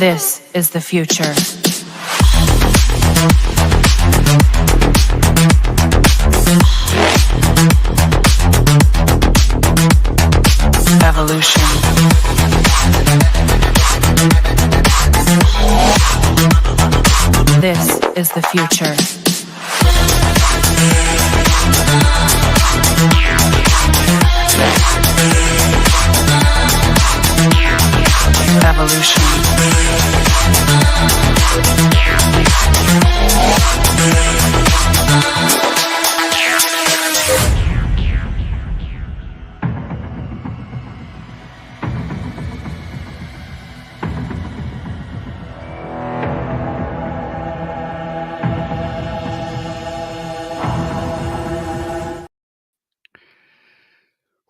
This is the future. Evolution. This is the future. Evolution.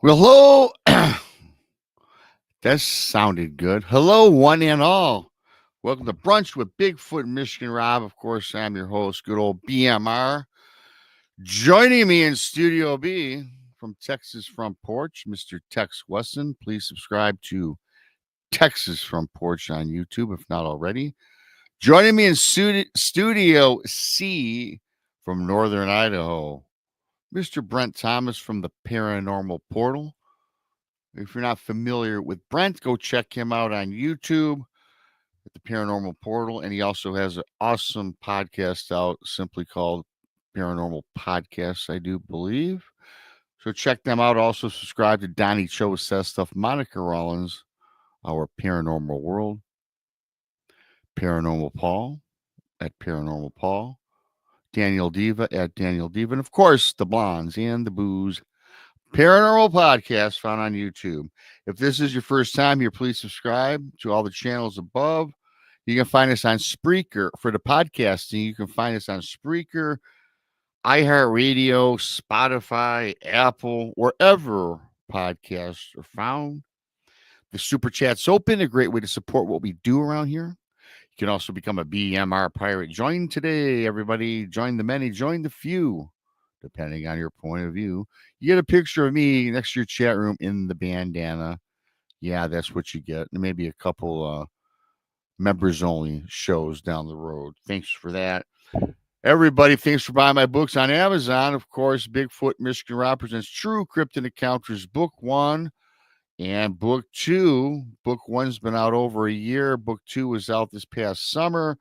Well, hello. That sounded good. Hello, one and all. Welcome to Brunch with Bigfoot Michigan Rob. Of course, I'm your host, good old BMR. Joining me in Studio B from Texas Front Porch, Mr. Tex Wesson. Please subscribe to Texas Front Porch on YouTube, if not already. Joining me in Studio C from Northern Idaho, Mr. Brent Thomas from the Paranormal Portal. If you're not familiar with Brent, go check him out on YouTube at the Paranormal Portal. And he also has an awesome podcast out simply called Paranormal Podcasts, I do believe. So check them out. Also subscribe to Donnie Cho Says Stuff, Monica Rollins, Our Paranormal World, Paranormal Paul at Paranormal Paul, Daniel Diva at Daniel Diva, and of course, the Blondes and the Booze Paranormal Podcast found on YouTube. If this is your first time here, please subscribe to all the channels above. You can find us on Spreaker for the podcasting. You can find us on Spreaker, iHeartRadio, Spotify, Apple, wherever podcasts are found. The Super Chat's open, a great way to support what we do around here. You can also become a BMR pirate. Join today, everybody. Join the many, join the few, depending on your point of view. You get a picture of me next to your chat room in the bandana. Yeah, that's what you get. And maybe a couple members only shows down the road. Thanks for that. Everybody, thanks for buying my books on Amazon. Of course, Bigfoot Michigan Rob presents True Cryptid Encounters Book 1 and Book 2. Book 1's been out over a year. Book 2 was out this past summer.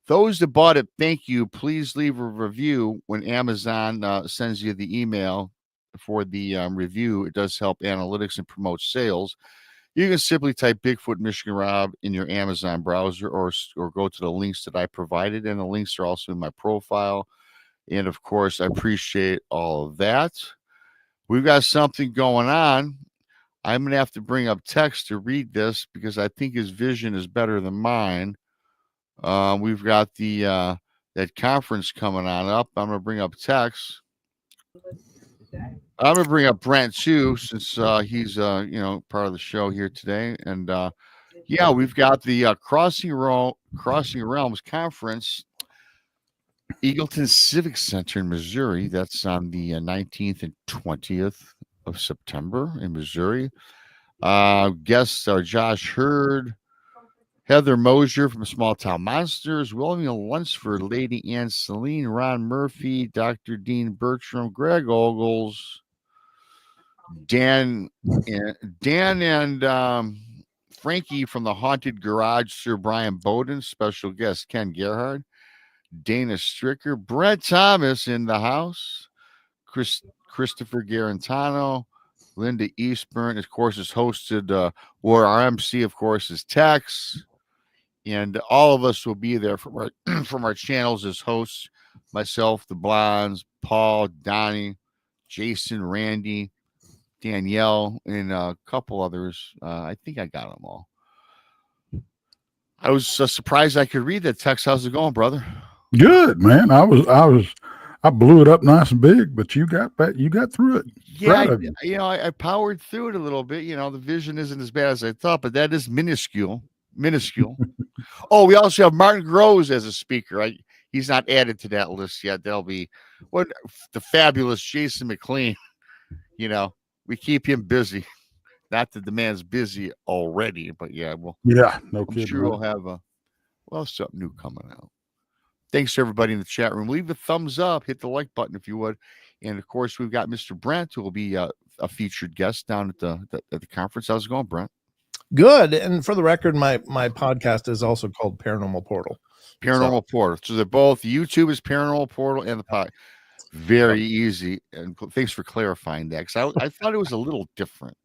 Those that bought it, thank you. Please leave a review when Amazon sends you the email for the review. It does help analytics and promote sales. You can simply type Bigfoot Michigan Rob in your Amazon browser or go to the links that I provided, and the links are also in my profile. And, of course, I appreciate all of that. We've got something going on. I'm going to have to bring up Tex to read this because I think his vision is better than mine. We've got the that conference coming on up. I'm going to bring up Tex. I'm going to bring up Brent too, since he's part of the show here today. And yeah, we've got the Crossing Realms Conference, Eagleton Civic Center in Missouri. That's on the 19th and 20th of September in Missouri. Guests are Josh Hurd, Heather Mosier from Small Town Monsters, William Lunsford, Lady Ann Celine, Ron Murphy, Dr. Dean Bertram, Greg Ogles, Dan and Frankie from the Haunted Garage, Sir Brian Bowden, special guest Ken Gerhard, Dana Stricker, Brent Thomas in the house, Christopher Garantano, Linda Eastburn, of course, is hosted, or our MC, of course, is Tex. And all of us will be there from our channels as hosts. Myself, the Blondes, Paul, Donnie, Jason, Randy, Danielle, and a couple others. I think I got them all. I was surprised I could read that. Tex, how's it going, brother? Good, man. I blew it up nice and big, but you got through it. Yeah, I powered through it a little bit. The vision isn't as bad as I thought, but that is minuscule. Oh, we also have Martin Groves as a speaker. He's not added to that list yet. There'll be the fabulous Jason McLean. We keep him busy. Not that the man's busy already, but yeah, well, yeah, no I'm kidding. sure we'll have Well, something new coming out. Thanks to everybody in the chat room. Leave a thumbs up, hit the like button if you would. And of course, we've got Mr. Brent, who will be a featured guest down at the conference. How's it going, Brent? Good. And for the record, my podcast is also called Paranormal Portal. Paranormal Portal. So they're both, YouTube is Paranormal Portal and the pod. Very easy. And thanks for clarifying that, because I thought it was a little different.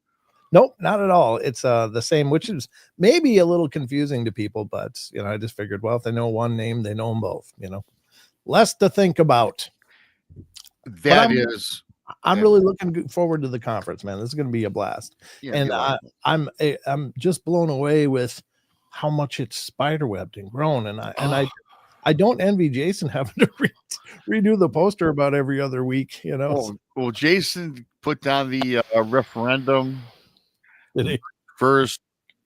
Nope, not at all. It's the same, which is maybe a little confusing to people, but I just figured, well, if they know one name, they know them both. Less to think about. I'm really looking forward to the conference, man. This is going to be a blast. Yeah, and I'm just blown away with how much it's spiderwebbed and grown, and I don't envy Jason having to redo the poster about every other week. Well, Jason put down the referendum. Did he? First,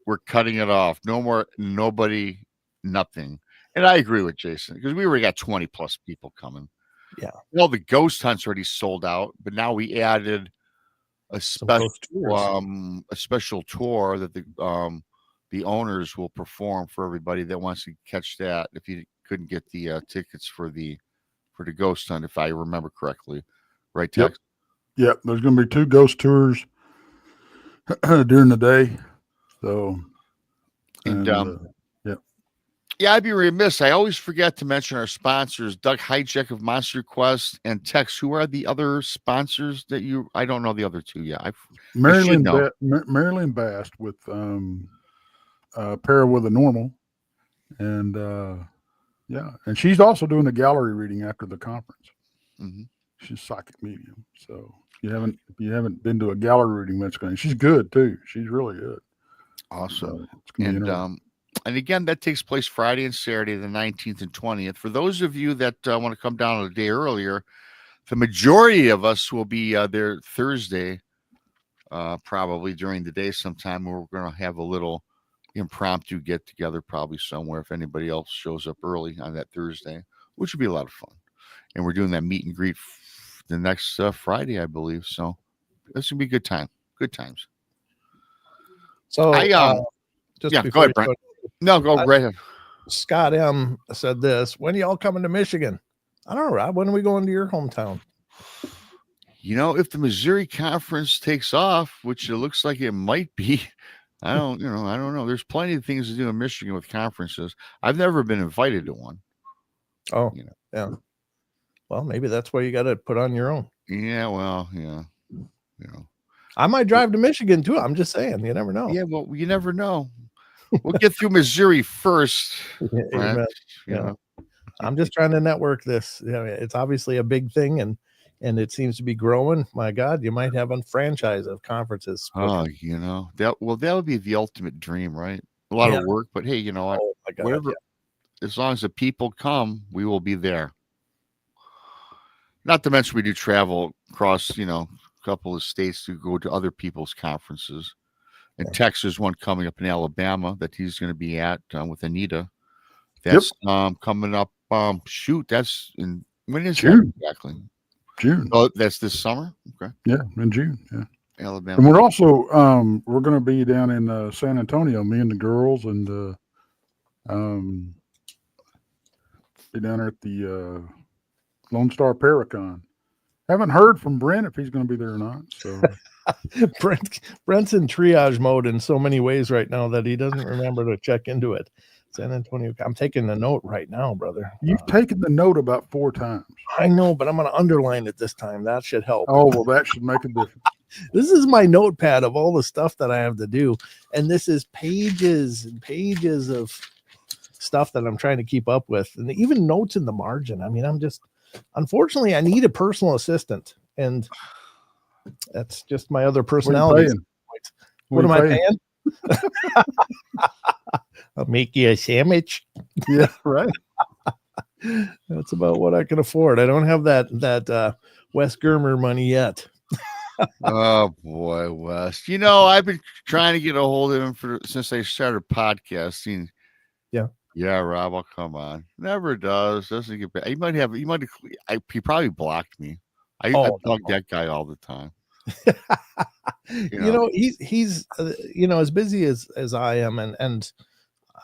we're cutting it off. No more, nobody, nothing. And I agree with Jason, because we already got 20 plus people coming. Yeah. Well, the ghost hunt's already sold out, but now we added a special tour that the owners will perform for everybody that wants to catch that. If you couldn't get the tickets for the ghost hunt, if I remember correctly, right, Tex? Yep. There's going to be 2 ghost tours during the day. So, yeah, I'd be remiss. I always forget to mention our sponsors, Doug Hijack of Monster Quest and Tex. Who are the other sponsors that I don't know the other 2 yet. Marilyn Bast with Para with a Normal. And and she's also doing a gallery reading after the conference. Mm-hmm. She's psychic medium. So if you haven't been to a gallery reading, she's good too. She's really good. Awesome. And again, that takes place Friday and Saturday, the 19th and 20th. For those of you that want to come down a day earlier, the majority of us will be there Thursday, probably during the day sometime. We're going to have a little impromptu get together, probably somewhere, if anybody else shows up early on that Thursday, which would be a lot of fun. And we're doing that meet and greet the next Friday, I believe. So this will be a good time. Good times. So just go ahead, Brent. No, go right ahead. Scott M said this: when y'all coming to Michigan? I don't know, Rob. When are we going to your hometown? If the Missouri conference takes off, which it looks like it might be, I don't know. There's plenty of things to do in Michigan with conferences. I've never been invited to one. Oh, yeah. Well, maybe that's why you got to put on your own. Yeah, well, yeah. I might drive to Michigan too. I'm just saying, you never know. Yeah, well, you never know. We'll get through Missouri first. Amen. I'm just trying to network this. It's obviously a big thing, and it seems to be growing. My God, you might have a franchise of conferences. Oh, that would be the ultimate dream, right? A lot of work, but hey, you know what? Oh my God, whatever. As long as the people come, we will be there. Not to mention we do travel across, a couple of states to go to other people's conferences. And Texas one coming up in Alabama that he's going to be at with Anita. That's coming up. That's in when is June. That exactly? June. Oh, that's this summer. Okay. Yeah, in June. Yeah. Alabama. And we're also we're going to be down in San Antonio. Me and the girls, and be down there at the Lone Star Paracon. Haven't heard from Brent if he's going to be there or not. So Brent's in triage mode in so many ways right now that he doesn't remember to check into it. San Antonio. I'm taking the note right now, brother. You've taken the note about 4 times. I know, but I'm going to underline it this time. That should help. Oh, well, that should make a difference. This is my notepad of all the stuff that I have to do. And this is pages and pages of stuff that I'm trying to keep up with. And even notes in the margin. I mean, unfortunately, I need a personal assistant. And that's just my other personality. What am I paying? I'll make you a sandwich. Yeah, right. That's about what I can afford. I don't have that Wes Germer money yet. Oh boy, Wes. I've been trying to get a hold of him since they started podcasting. Yeah, Rob. Oh, come on. Never does. Doesn't get back. He probably blocked me. I bug that guy all the time. He's as busy as I am, and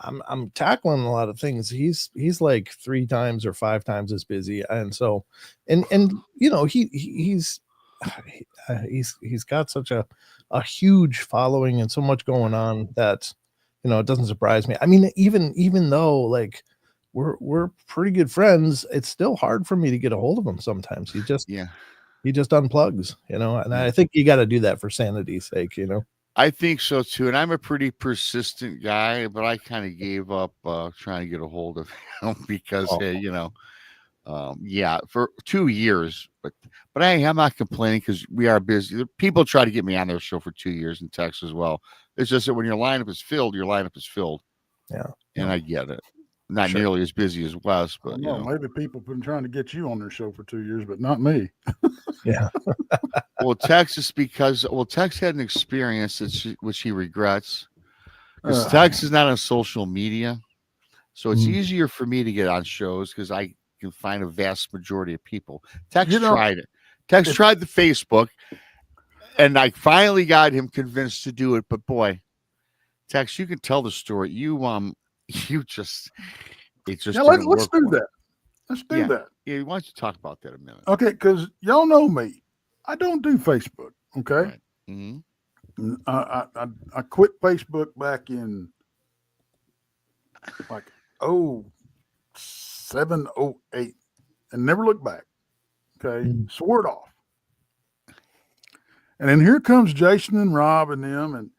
I'm tackling a lot of things. He's like 3 times or 5 times as busy, and so and you know he's got such a huge following and so much going on that, you know, it doesn't surprise me. I mean, even though like we're pretty good friends, it's still hard for me to get a hold of him sometimes. He just unplugs, you know, and I think you got to do that for sanity's sake, you know. I think so too, and I'm a pretty persistent guy, but I kind of gave up trying to get a hold of him because hey, you know, for 2 years, but I'm not complaining because we are busy. People try to get me on their show for 2 years in Texas as well. It's just that when your lineup is filled, Yeah, and I get it. Not nearly as busy as Wes, but you know. Maybe people have been trying to get you on their show for 2 years, but not me. Yeah. Well, Tex had an experience which he regrets. Because Tex is not on social media, so it's easier for me to get on shows because I can find a vast majority of people. Tex tried it. Tex tried the Facebook, and I finally got him convinced to do it. But boy, Tex, you can tell the story. Let's do that. Let's do that. Yeah, why don't you talk about that a minute? Okay, because y'all know me. I don't do Facebook. Okay. Right. Mm-hmm. I quit Facebook back in like 07, 08 and never looked back. Okay. Swore it off. And then here comes Jason and Rob and them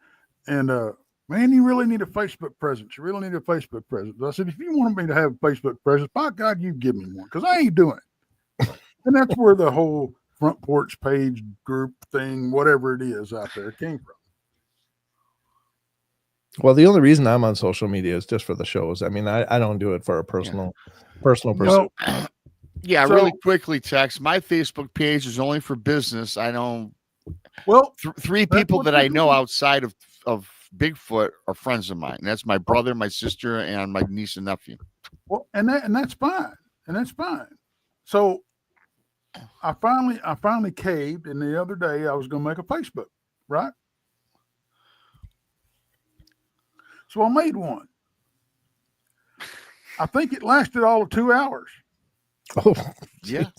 and man, you really need a Facebook presence. You really need a Facebook presence. I said, if you want me to have a Facebook presence, by God, you give me one because I ain't doing it. And that's where the whole front porch page group thing, whatever it is out there, came from. Well, the only reason I'm on social media is just for the shows. I mean, I don't do it for a personal pursuit. Yeah, so, really quickly, Tex. My Facebook page is only for business. I don't. Well, 3 people that I know outside of Bigfoot are friends of mine. And that's my brother, my sister, and my niece and nephew. Well, and that's fine. And that's fine. So I finally caved, and the other day I was going to make a Facebook, right? So I made one. I think it lasted all of 2 hours. Oh, yeah.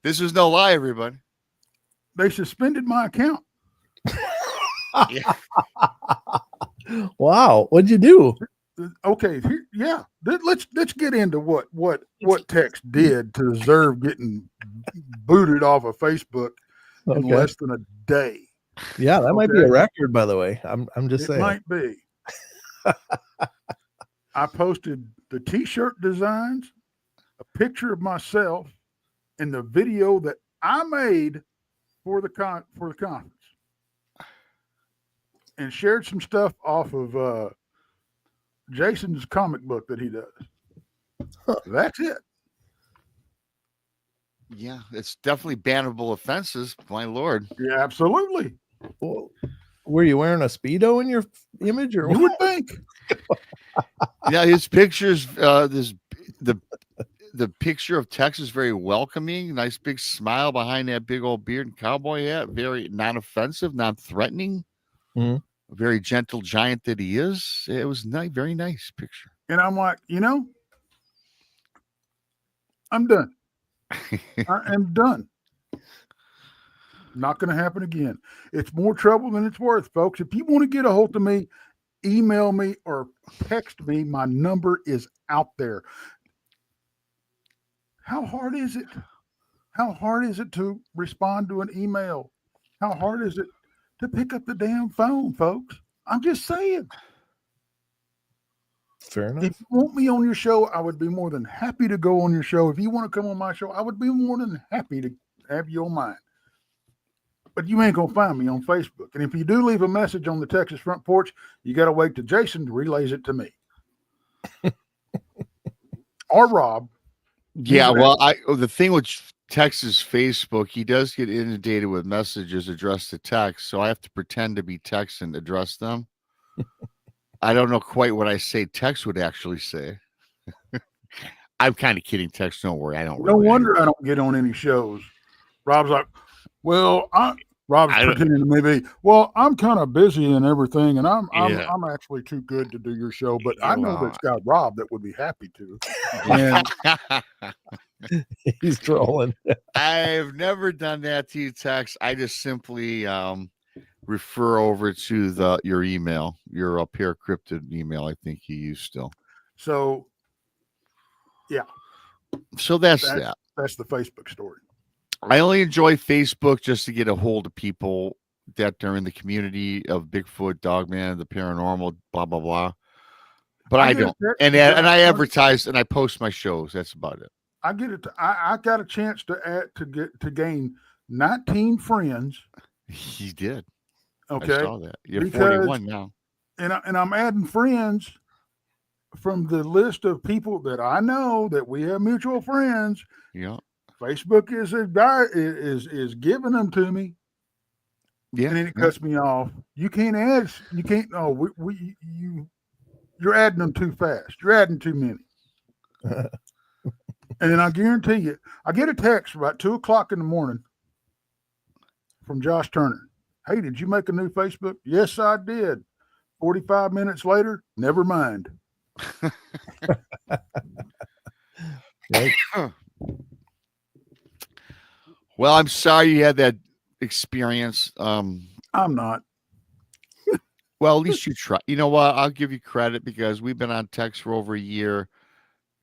This is no lie, everybody. They suspended my account. Yeah. Wow, what'd you do? Okay, let's get into what Tex did to deserve getting booted off of Facebook in less than a day. Yeah, that might be a record, by the way. I'm just saying. It might be. I posted the t-shirt designs, a picture of myself, and the video that I made for the conference, and shared some stuff off of Jason's comic book that he does. That's it. Yeah, it's definitely bannable offenses. My Lord. Yeah, absolutely. Well, were you wearing a Speedo in your image, or you would think? Yeah, his pictures. The picture of Tex is very welcoming. Nice big smile behind that big old beard and cowboy hat. Very non-offensive, non-threatening. Mm-hmm. A very gentle giant that he is. It was nice, very nice picture. And I'm like, I'm done. I am done. Not going to happen again. It's more trouble than it's worth, folks. If you want to get a hold of me, email me or text me. My number is out there. How hard is it? How hard is it to respond to an email? How hard is it to pick up the damn phone, folks? I'm just saying. Fair enough. If you want me on your show, I would be more than happy to go on your show. If you want to come on my show, I would be more than happy to have you on mine. But you ain't going to find me on Facebook. And if you do leave a message on the Texas Front Porch, you got to wait till Jason relays it to me. Or Rob. Yeah, well, the thing with Tex's Facebook, he does get inundated with messages addressed to Tex, so I have to pretend to be Tex and address them. I don't know quite what I say Tex would actually say. I'm kind of kidding, Tex. Don't worry, I don't. No wonder I don't get on any shows. Rob's like, well, Rob's I don't- pretending to maybe. Well, I'm kind of busy and everything, and I'm Yeah. I'm actually too good to do your show. But I Yeah, know well, that's got Rob that would be happy to. And He's trolling. I've never done that to you, Tex. I just simply refer over to your email, your Cryptid email. I think you use still. so So that's that's that. that's the Facebook story. I only enjoy Facebook just to get a hold of people that are in the community of Bigfoot, Dogman, the paranormal, blah blah blah. But I get a don't, text and from I Josh. advertise and I post my shows. That's about it. I get it. I got a chance to gain 19 friends. He did. I Okay, saw that. You're Because- 41 now. and I'm adding friends from the list of people that I know that we have mutual friends. Yeah. Facebook is giving them to me, Yeah. and then it cuts me off. You can't add. You can't. No, you're adding them too fast. You're adding too many. And then I guarantee you, I get a text about 2:00 in the morning from Josh Turner. Hey, did you make a new Facebook? Yes, I did. 45 minutes later, never mind. Right? Well, I'm sorry you had that experience. I'm not. Well, at least you try. You know what? I'll give you credit because we've been on text for over a year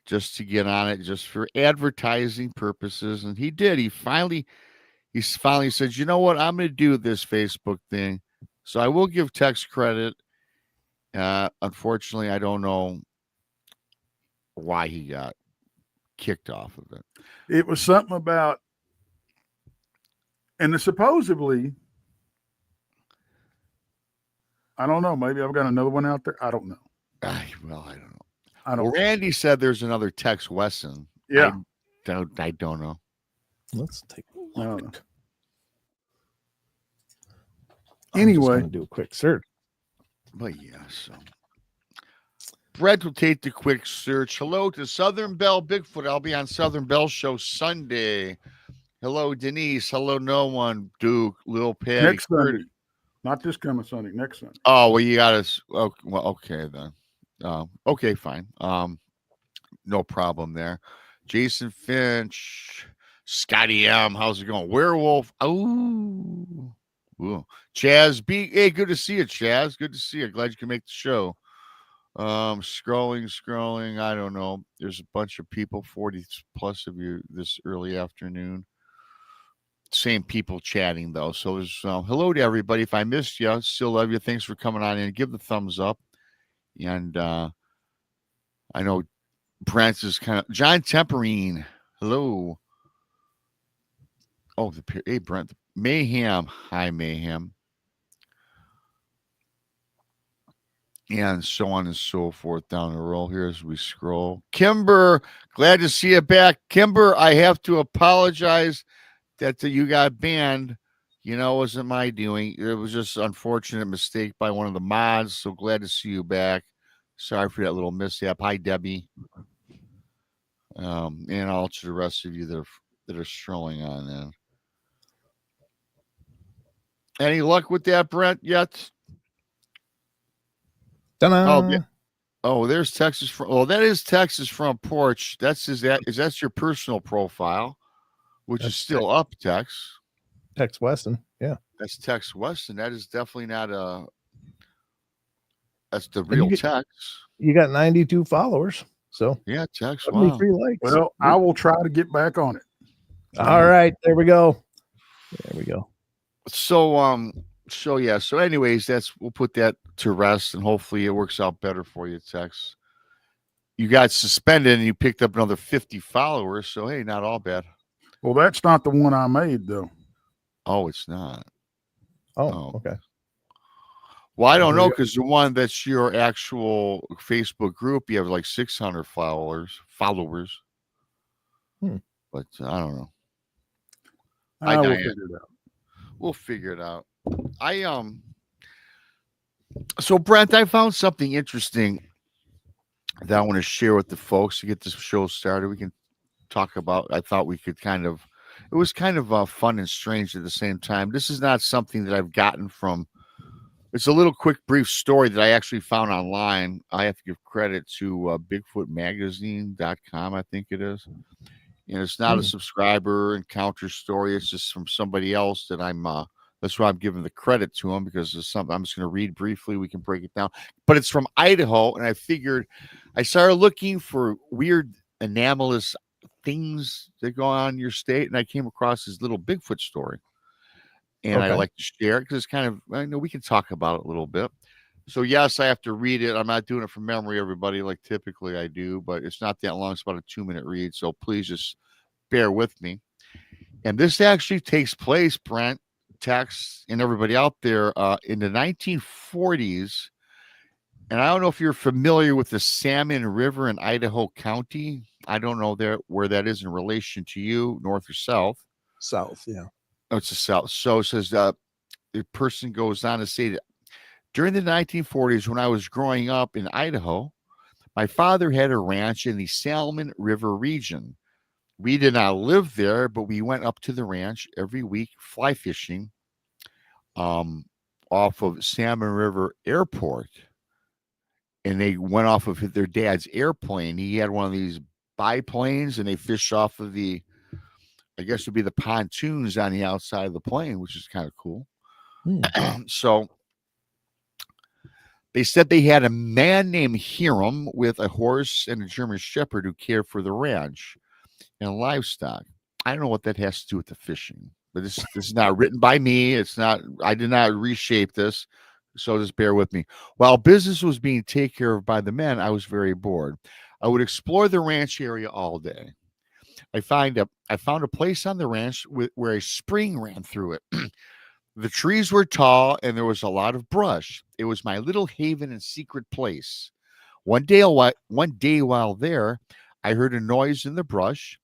just to get on it, just for advertising purposes. And he did. He finally said, you know what? I'm going to do this Facebook thing. So I will give Tex credit. Unfortunately, I don't know why he got kicked off of it. It was something about, and supposedly, I don't know. Maybe I've got another one out there. I don't know. I don't know. I don't. Well, Randy said there's another Tex Wesson. Yeah. I don't know. Let's take a I don't know. look. Anyway. Do a quick search. But yeah, so Brett will take the quick search. Hello to Southern Belle Bigfoot. I'll be on Southern Belle Show Sunday. Hello, Denise. Hello, no one. Duke, Lil Patty. Next Sunday. Not this coming Sunday. Next Sunday. Oh, well, you got us. Oh, well, okay then. Okay, fine. No problem there. Jason Finch, Scotty M. How's it going? Werewolf. Oh, ooh. Chaz B. Hey, good to see you, Chaz. Good to see you. Glad you can make the show. Scrolling. I don't know. There's a bunch of people, 40 plus of you this early afternoon. Same people chatting though. So there's hello to everybody. If I missed you, still love you. Thanks for coming on in. Give the thumbs up. And I know Brent is kind of John Temperine. Hello. Oh, hey Brent. Mayhem. Hi, Mayhem. And so on and so forth down the roll here as we scroll. Kimber, glad to see you back. Kimber, I have to apologize that you got banned. You know, it wasn't my doing. It was just an unfortunate mistake by one of the mods. So glad to see you back. Sorry for that little mishap. Hi, Debbie. And all to the rest of you that are strolling on then. Any luck with that, Brent, yet? Ta-da! Oh, yeah. Oh, there's Texas from. Oh, that is Texas Front Porch. That's that's your personal profile, which is still up, Tex. Tex Weston. Yeah. That's Tex Weston. That is definitely not a. That's the And real Tex. You got 92 followers. So Yeah, Tex. 73 Wow. likes. Well, I will try to get back on it. All right. There we go. There we go. So yeah. So anyways, we'll put that to rest, and hopefully it works out better for you, Tex. You got suspended, and you picked up another 50 followers. So hey, not all bad. Well, that's not the one I made though. Oh, it's not. Oh, okay. Well, I don't know because the one that's your actual Facebook group, you have like 600 followers. But I don't know. I will figure it out. We'll figure it out. So Brent, I found something interesting that I want to share with the folks to get this show started. We can talk about. I thought we could kind of it was kind of fun and strange at the same time. This is not something that I've gotten from. It's a little quick, brief story that I actually found online. I have to give credit to BigFootMagazine.com, I think it is. And it's not a subscriber encounter story. It's just from somebody else that that's why I'm giving the credit to him, because there's something I'm just going to read briefly. We can break it down. But it's from Idaho. And I figured I started looking for weird anomalous things that go on in your state. And I came across this little Bigfoot story. And I like to share it because it's kind of, I know we can talk about it a little bit. So, yes, I have to read it. I'm not doing it from memory, everybody, like typically I do, but it's not that long. It's about a 2-minute read. So please just bear with me. And this actually takes place, Brent, Tex, and everybody out there, in the 1940s. And I don't know if you're familiar with the Salmon River in Idaho County. I don't know where that is in relation to you, north or south. South, yeah. Oh, it's the south. So it says the person goes on to say that during the 1940s, when I was growing up in Idaho, my father had a ranch in the Salmon River region. We did not live there, but we went up to the ranch every week fly fishing off of Salmon River Airport. And they went off of their dad's airplane. He had one of these biplanes, and they fished off of I guess it would be the pontoons on the outside of the plane, which is kind of cool. So they said they had a man named Hiram with a horse and a German Shepherd who cared for the ranch and livestock. I don't know what that has to do with the fishing, but this is not written by me. It's not, I did not reshape this. So just bear with me. While business was being taken care of by the men, I was very bored. I would explore the ranch area all day. I found a place on the ranch where a spring ran through it. The trees were tall and there was a lot of brush. It was my little haven and secret place. One day while there, I heard a noise in the brush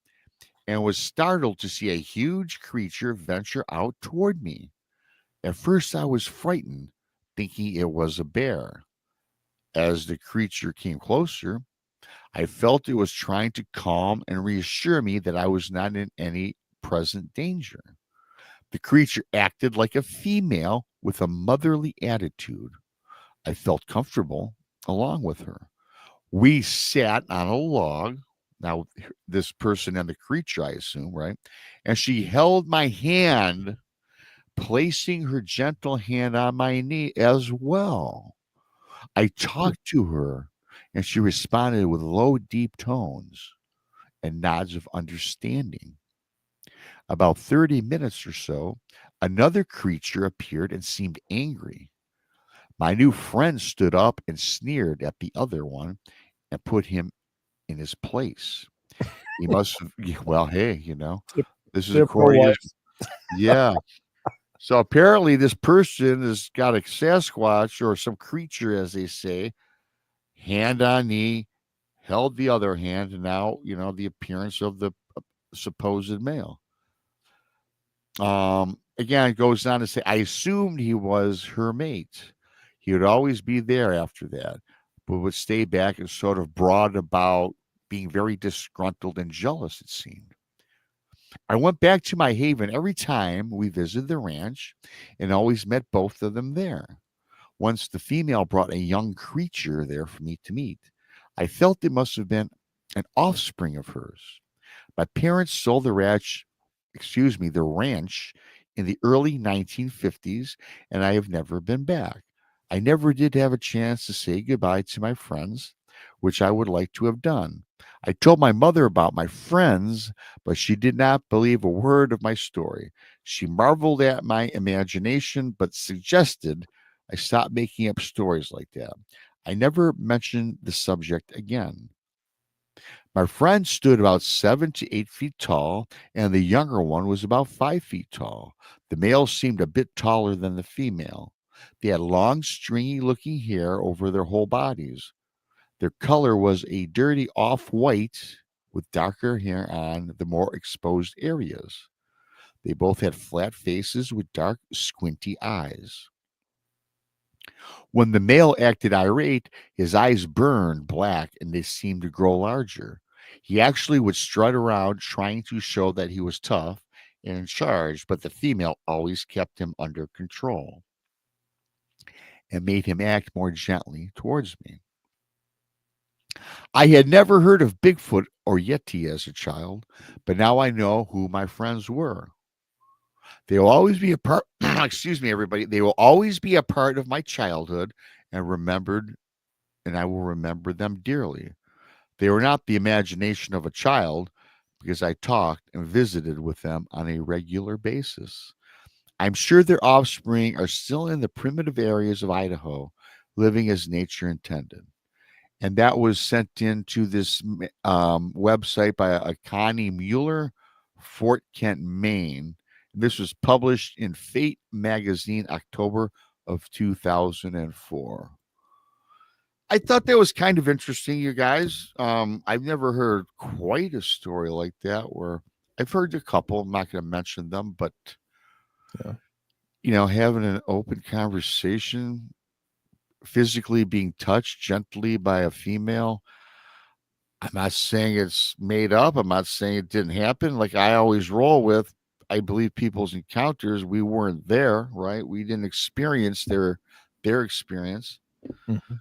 and was startled to see a huge creature venture out toward me. At first, I was frightened, thinking it was a bear. As the creature came closer, I felt it was trying to calm and reassure me that I was not in any present danger. The creature acted like a female with a motherly attitude. I felt comfortable along with her. We sat on a log. Now, this person and the creature, I assume, right? And she held my hand, placing her gentle hand on my knee as well. I talked to her, and she responded with low, deep tones and nods of understanding. About 30 minutes or so, another creature appeared and seemed angry. My new friend stood up and sneered at the other one and put him in his place. He must have, well, hey, this is according to, yeah. So apparently this person has got a Sasquatch or some creature, as they say, hand on knee, held the other hand, and now, the appearance of the supposed male. Again, it goes on to say, I assumed he was her mate. He would always be there after that, but would stay back and sort of brought about being very disgruntled and jealous, it seemed. I went back to my haven every time we visited the ranch and always met both of them there. Once the female brought a young creature there for me to meet. I felt it must have been an offspring of hers. My parents sold the ranch in the early 1950s, and I have never been back. I never did have a chance to say goodbye to my friends, which I would like to have done. I told my mother about my friends, but she did not believe a word of my story. She marveled at my imagination, but suggested I stop making up stories like that. I never mentioned the subject again. My friend stood about 7 to 8 feet tall, and the younger one was about 5 feet tall. The male seemed a bit taller than the female. They had long, stringy-looking hair over their whole bodies. Their color was a dirty off-white with darker hair on the more exposed areas. They both had flat faces with dark, squinty eyes. When the male acted irate, his eyes burned black and they seemed to grow larger. He actually would strut around trying to show that he was tough, and in charge, but the female always kept him under control and made him act more gently towards me. I had never heard of Bigfoot or Yeti as a child, but now I know who my friends were. They will always be a part, excuse me, everybody. They will always be a part of my childhood and remembered, and I will remember them dearly. They were not the imagination of a child because I talked and visited with them on a regular basis. I'm sure their offspring are still in the primitive areas of Idaho, living as nature intended. And that was sent into this website by a Connie Mueller, Fort Kent, Maine. This was published in Fate magazine, October of 2004. I thought that was kind of interesting, you guys. I've never heard quite a story like that where I've heard a couple. I'm not going to mention them, but Yeah. Having an open conversation, physically being touched gently by a female. I'm not saying it's made up. I'm not saying it didn't happen. Like I always roll with, I believe people's encounters. We weren't there, right? We didn't experience their experience. Mhm.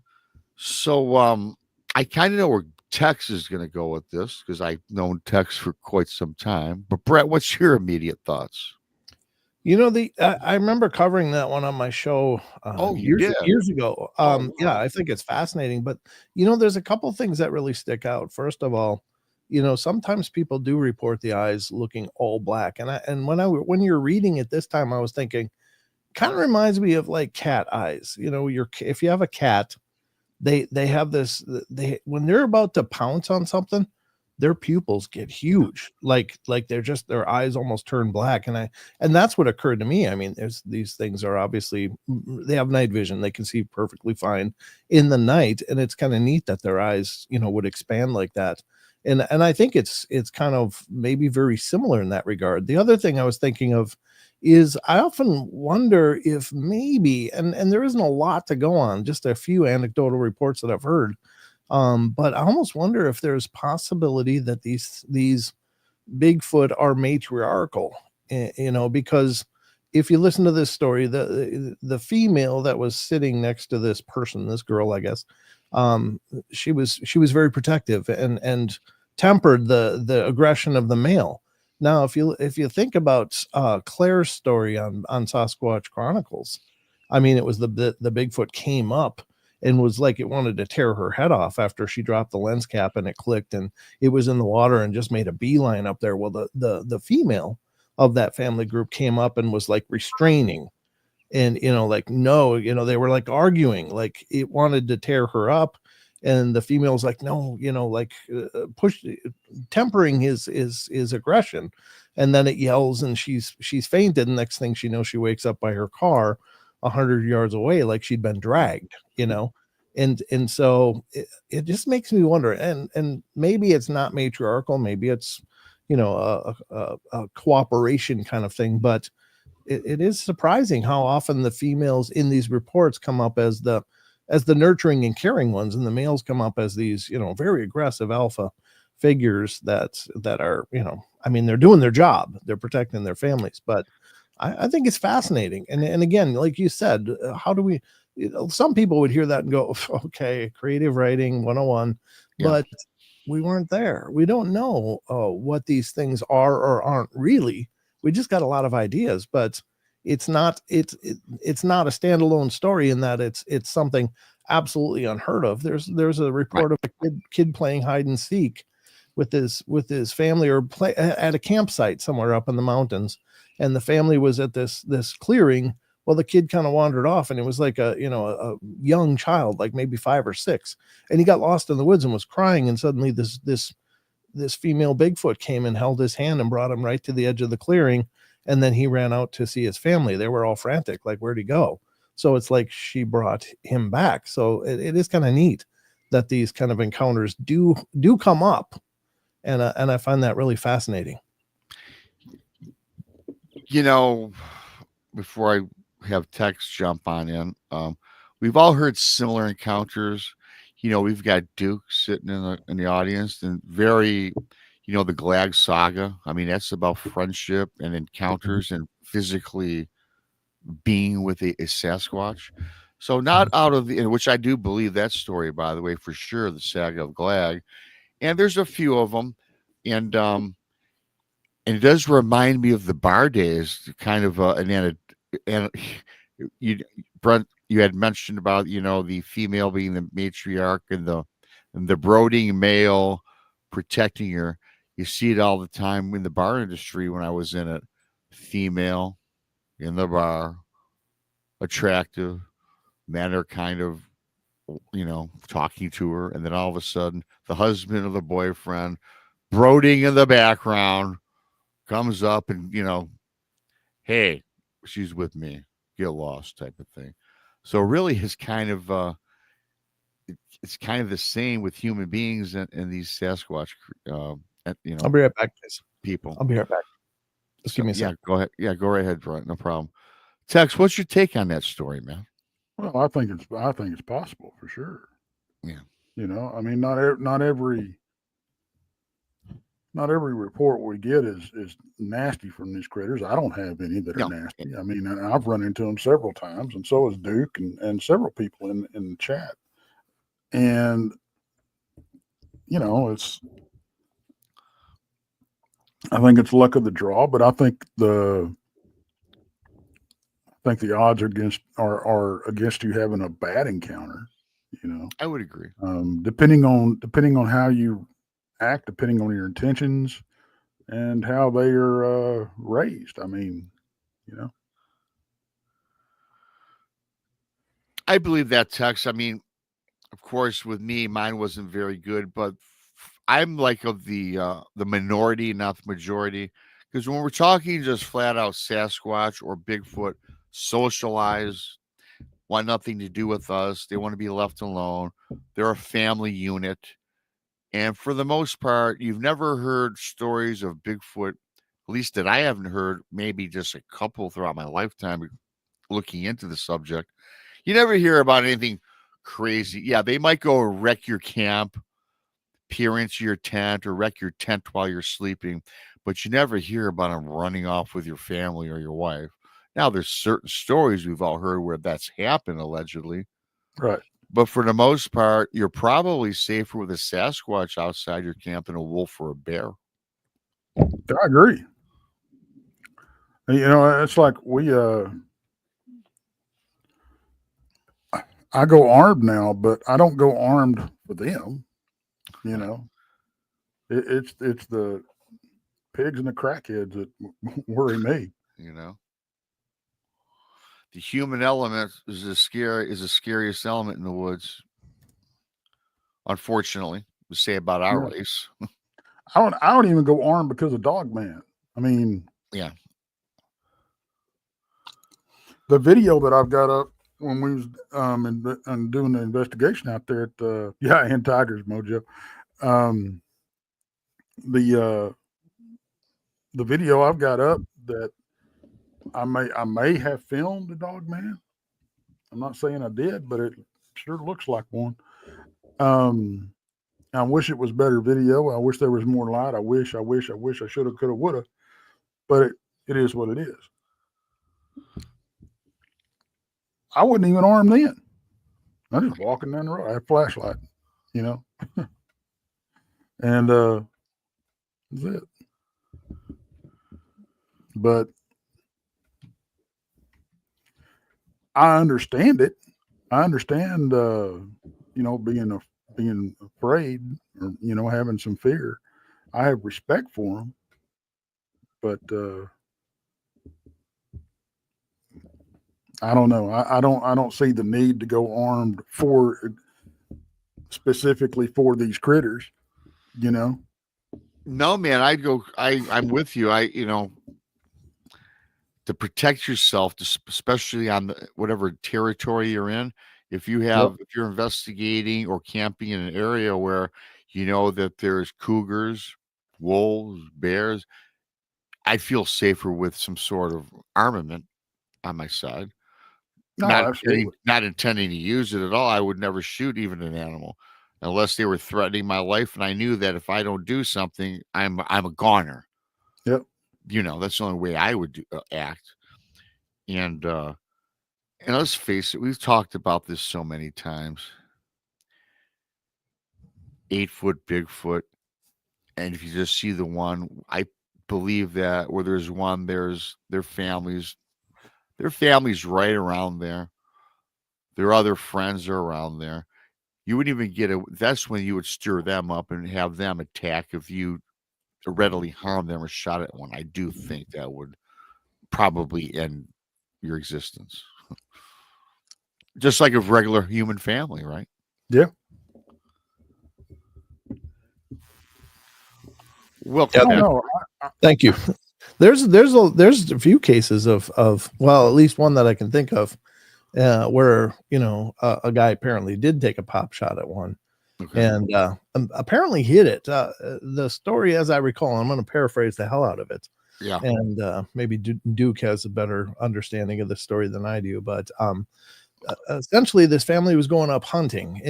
So I kind of know where Tex is going to go with this because I've known Tex for quite some time. But Brett, what's your immediate thoughts? I remember covering that one on my show You did? years ago. Oh, Yeah, wow. I think it's fascinating. But there's a couple things that really stick out. First of all, sometimes people do report the eyes looking all black, and when you're reading it this time, I was thinking, kind of reminds me of like cat eyes. If you have a cat, they have this. When they're about to pounce on something, their pupils get huge, like their eyes almost turn black, and that's what occurred to me. I mean, these things are obviously, they have night vision, they can see perfectly fine in the night, and it's kind of neat that their eyes would expand like that. And I think it's kind of maybe very similar in that regard. The other thing I was thinking of is I often wonder if maybe, and there isn't a lot to go on, just a few anecdotal reports that I've heard. But I almost wonder if there's possibility that these Bigfoot are matriarchal, because if you listen to this story, the female that was sitting next to this person, this girl, I guess, she was very protective and tempered the aggression of the male. Now, if you think about Claire's story on Sasquatch Chronicles, I mean, it was the Bigfoot came up and was like it wanted to tear her head off after she dropped the lens cap and it clicked and it was in the water and just made a beeline up there. Well, the female of that family group came up and was like restraining and like no, they were like arguing, like it wanted to tear her up, and the female was like no, like push, tempering his aggression, and then it yells and she's fainted, and next thing she knows, she wakes up by her car 100 yards away, like she'd been dragged, and so it just makes me wonder, and maybe it's not matriarchal, maybe it's a cooperation kind of thing, but it is surprising how often the females in these reports come up as the nurturing and caring ones, and the males come up as these very aggressive alpha figures that are I mean, they're doing their job, they're protecting their families, but I think it's fascinating. And again, like you said, how do we, some people would hear that and go, okay, creative writing 101, Yeah. but we weren't there. We don't know what these things are or aren't really. We just got a lot of ideas, but it's not a standalone story in that it's something absolutely unheard of. There's a report of a kid playing hide and seek with his family, or play at a campsite somewhere up in the mountains, and the family was at this clearing. Well, the kid kind of wandered off, and it was like a young child, like maybe 5 or 6, and he got lost in the woods and was crying, and suddenly this female Bigfoot came and held his hand and brought him right to the edge of the clearing, and then he ran out to see his family. They were all frantic, like, where'd he go? So it's like she brought him back. So it is kind of neat that these kind of encounters do come up, and I find that really fascinating. Before I have Tex jump on in, we've all heard similar encounters. We've got Duke sitting in the audience, and very, you know, the Glag saga. I mean, that's about friendship and encounters and physically being with a Sasquatch. So not out of the, and which I do believe that story, by the way, for sure, the saga of Glag. And there's a few of them, and it does remind me of the bar days, kind of and you, Brent, you had mentioned about, you know, the female being the matriarch and the brooding male protecting her. You see it all the time in the bar industry when I was in it. Female in the bar, attractive, men are kind of, you know, talking to her, and then all of a sudden the husband or the boyfriend brooding in the background comes up and, you know, hey, she's with me, get lost type of thing. So really it's kind of it's kind of the same with human beings and these Sasquatch you I'll know, be right back, guys. people. I'll be right back. Just give me a Yeah, second. go ahead. Yeah, go right ahead, Brent. No problem. Tex, what's your take on that story, man? Well, I think it's possible for sure. Yeah. You know, I mean, not every report we get is nasty from these critters. I don't have any that are No. nasty. I mean, and I've run into them several times, and so has Duke and several people in the chat. And you know, I think it's luck of the draw, but I think the odds are against you having a bad encounter. You know, I would agree. depending on how you act, depending on your intentions and how they are raised. I mean, you know. I believe that, Tex. I mean, of course, with me, mine wasn't very good, but I'm like of the minority, not the majority. Because when we're talking just flat out Sasquatch or Bigfoot, socialize, want nothing to do with us. They want to be left alone. They're a family unit. And for the most part, you've never heard stories of Bigfoot, at least that I haven't heard, maybe just a couple throughout my lifetime looking into the subject. You never hear about anything crazy. Yeah, they might go wreck your camp, peer into your tent, or wreck your tent while you're sleeping, but you never hear about them running off with your family or your wife. Now, there's certain stories we've all heard where that's happened, allegedly. Right. But for the most part, you're probably safer with a Sasquatch outside your camp than a wolf or a bear. I agree. You know, it's like I go armed now, but I don't go armed for them. You know, it's the pigs and the crackheads that worry me. You know, the human element is the scariest element in the woods. Unfortunately, to say about our Yeah. race. I don't even go armed because of Dog Man. I mean, Yeah. the video that I've got up when we was and doing the investigation out there at and Tigers Mojo, the video I've got up that I may have filmed a Dog Man. I'm not saying I did, but it sure looks like one. I wish it was better video. I wish there was more light. I wish I should have, could have, would have. But it is what it is. I wasn't even armed then. I'm just walking down the road. I had a flashlight, you know. And that's it. But I understand it. I understand you know, being afraid or, you know, having some fear. I have respect for them. But I don't know. I don't see the need to go armed specifically for these critters, you know. No, man, I'm with you. You know, to protect yourself, especially on whatever territory you're in. If you're investigating or camping in an area where you know that there's cougars, wolves, bears, I feel safer with some sort of armament on my side. No, absolutely. Not intending to use it at all. I would never shoot even an animal. unless they were threatening my life, and I knew that if I don't do something, I'm a goner. Yep. You know, that's the only way I would act. And let's face it, we've talked about this so many times. 8-foot Bigfoot, and if you just see the one, I believe that where there's one, there's their families right around there. Their other friends are around there. You wouldn't even get that's when you would stir them up and have them attack if you readily harm them or shot at one. I do think that would probably end your existence. Just like a regular human family, right? Yeah. Well, I don't know. Thank you. There's a few cases of well, at least one that I can think of, where a guy apparently did take a pop shot at one, okay. and apparently hit it. The story, as I recall, I'm going to paraphrase the hell out of it. Yeah. And maybe Duke has a better understanding of the story than I do, but essentially, this family was going up hunting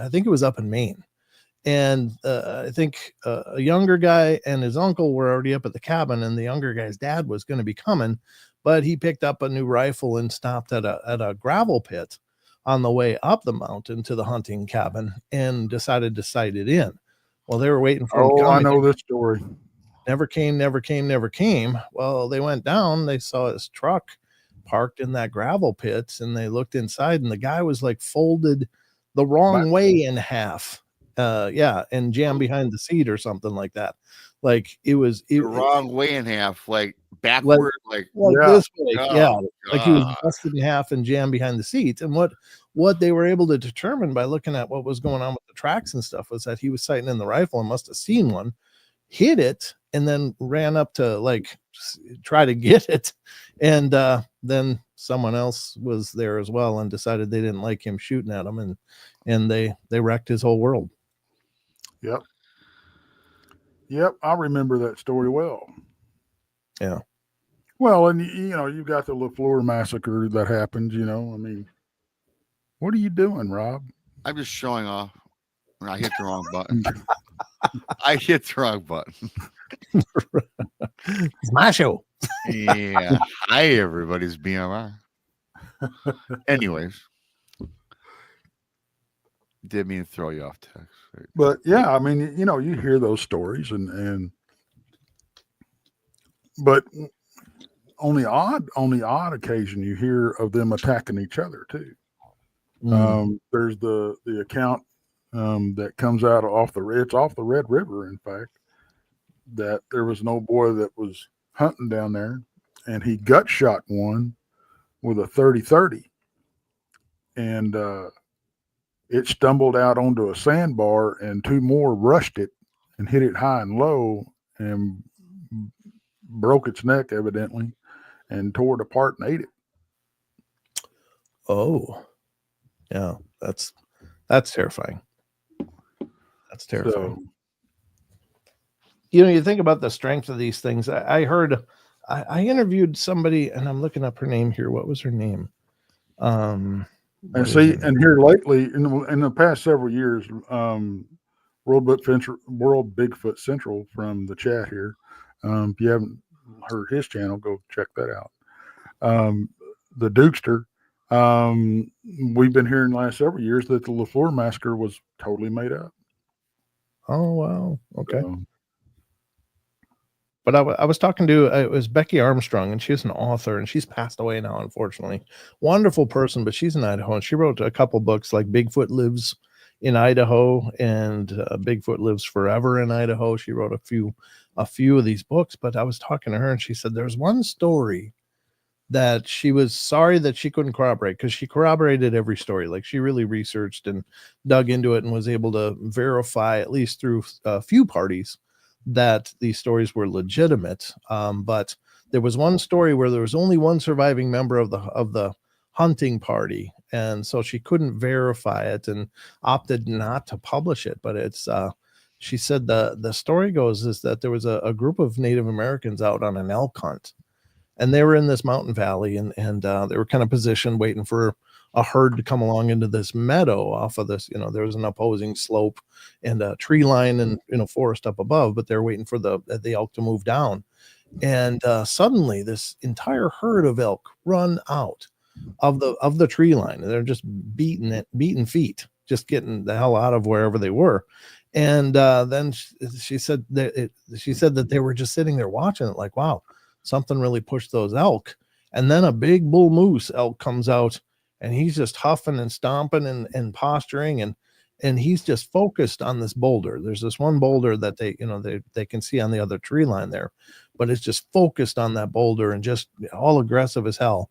I think it was up in Maine. And I think a younger guy and his uncle were already up at the cabin, and the younger guy's dad was going to be coming, but he picked up a new rifle and stopped at a gravel pit on the way up the mountain to the hunting cabin and decided to sight it in. Well, they were waiting for him to come. I know this story. Never came. Well, they went down. They saw his truck parked in that gravel pit, and they looked inside, and the guy was like folded the wrong way in half. And jammed behind the seat or something like that. Like it was The wrong way in half, like backward, like this way. Oh, like he was busted in half and jammed behind the seat. And what they were able to determine by looking at what was going on with the tracks and stuff was that he was sighting in the rifle and must have seen one, hit it, and then ran up to like try to get it. And then someone else was there as well and decided they didn't like him shooting at him, and they wrecked his whole world. Yep, I remember that story well. Yeah. Well, and you got the LaFleur massacre that happened. I mean, what are you doing, Rob? I'm just showing off. I hit the wrong button. I hit the wrong button. It's my show. Yeah. Hi, everybody's BMR. Anyways, didn't mean to throw you off, Tex. But yeah, I mean, you hear those stories, but on the odd occasion, you hear of them attacking each other too. There's the account that comes out it's off the Red River, in fact, that there was an old boy that was hunting down there, and he gut shot one with a 30-30, and it stumbled out onto a sandbar, and two more rushed it and hit it high and low and broke its neck, evidently, and tore it apart and ate it. Oh, yeah, that's terrifying. That's terrifying. So, you think about the strength of these things. I heard, I interviewed somebody, and I'm looking up her name here. What was her name? and here lately, in the past several years, World Bigfoot Central from the chat here. If you haven't heard his channel, go check that out. The Dukester. We've been hearing the last several years that the LaFleur massacre was totally made up. Oh, wow. Okay. But I was talking to, it was Becky Armstrong, and she's an author, and she's passed away now, unfortunately. Wonderful person, but she's in Idaho, and she wrote a couple books like Bigfoot Lives in Idaho and Bigfoot Lives Forever in Idaho. She wrote a few of these books, but I was talking to her, and she said there's one story that she was sorry that she couldn't corroborate, because she corroborated every story. Like, she really researched and dug into it and was able to verify, at least through a few parties, that these stories were legitimate. But there was one story where there was only one surviving member of the hunting party, and so she couldn't verify it and opted not to publish it. But it's she said the story goes is that there was a group of Native Americans out on an elk hunt, and they were in this mountain valley, and they were kind of positioned waiting for a herd to come along into this meadow off of this, there was an opposing slope and a tree line and, forest up above, but they're waiting for the elk to move down. And suddenly this entire herd of elk run out of the tree line. And they're just beating feet, just getting the hell out of wherever they were. And then she said that they were just sitting there watching it like, wow, something really pushed those elk. And then a big bull moose elk comes out, and he's just huffing and stomping and posturing, and he's just focused on this boulder. There's this one boulder that they can see on the other tree line there, but it's just focused on that boulder and just all aggressive as hell.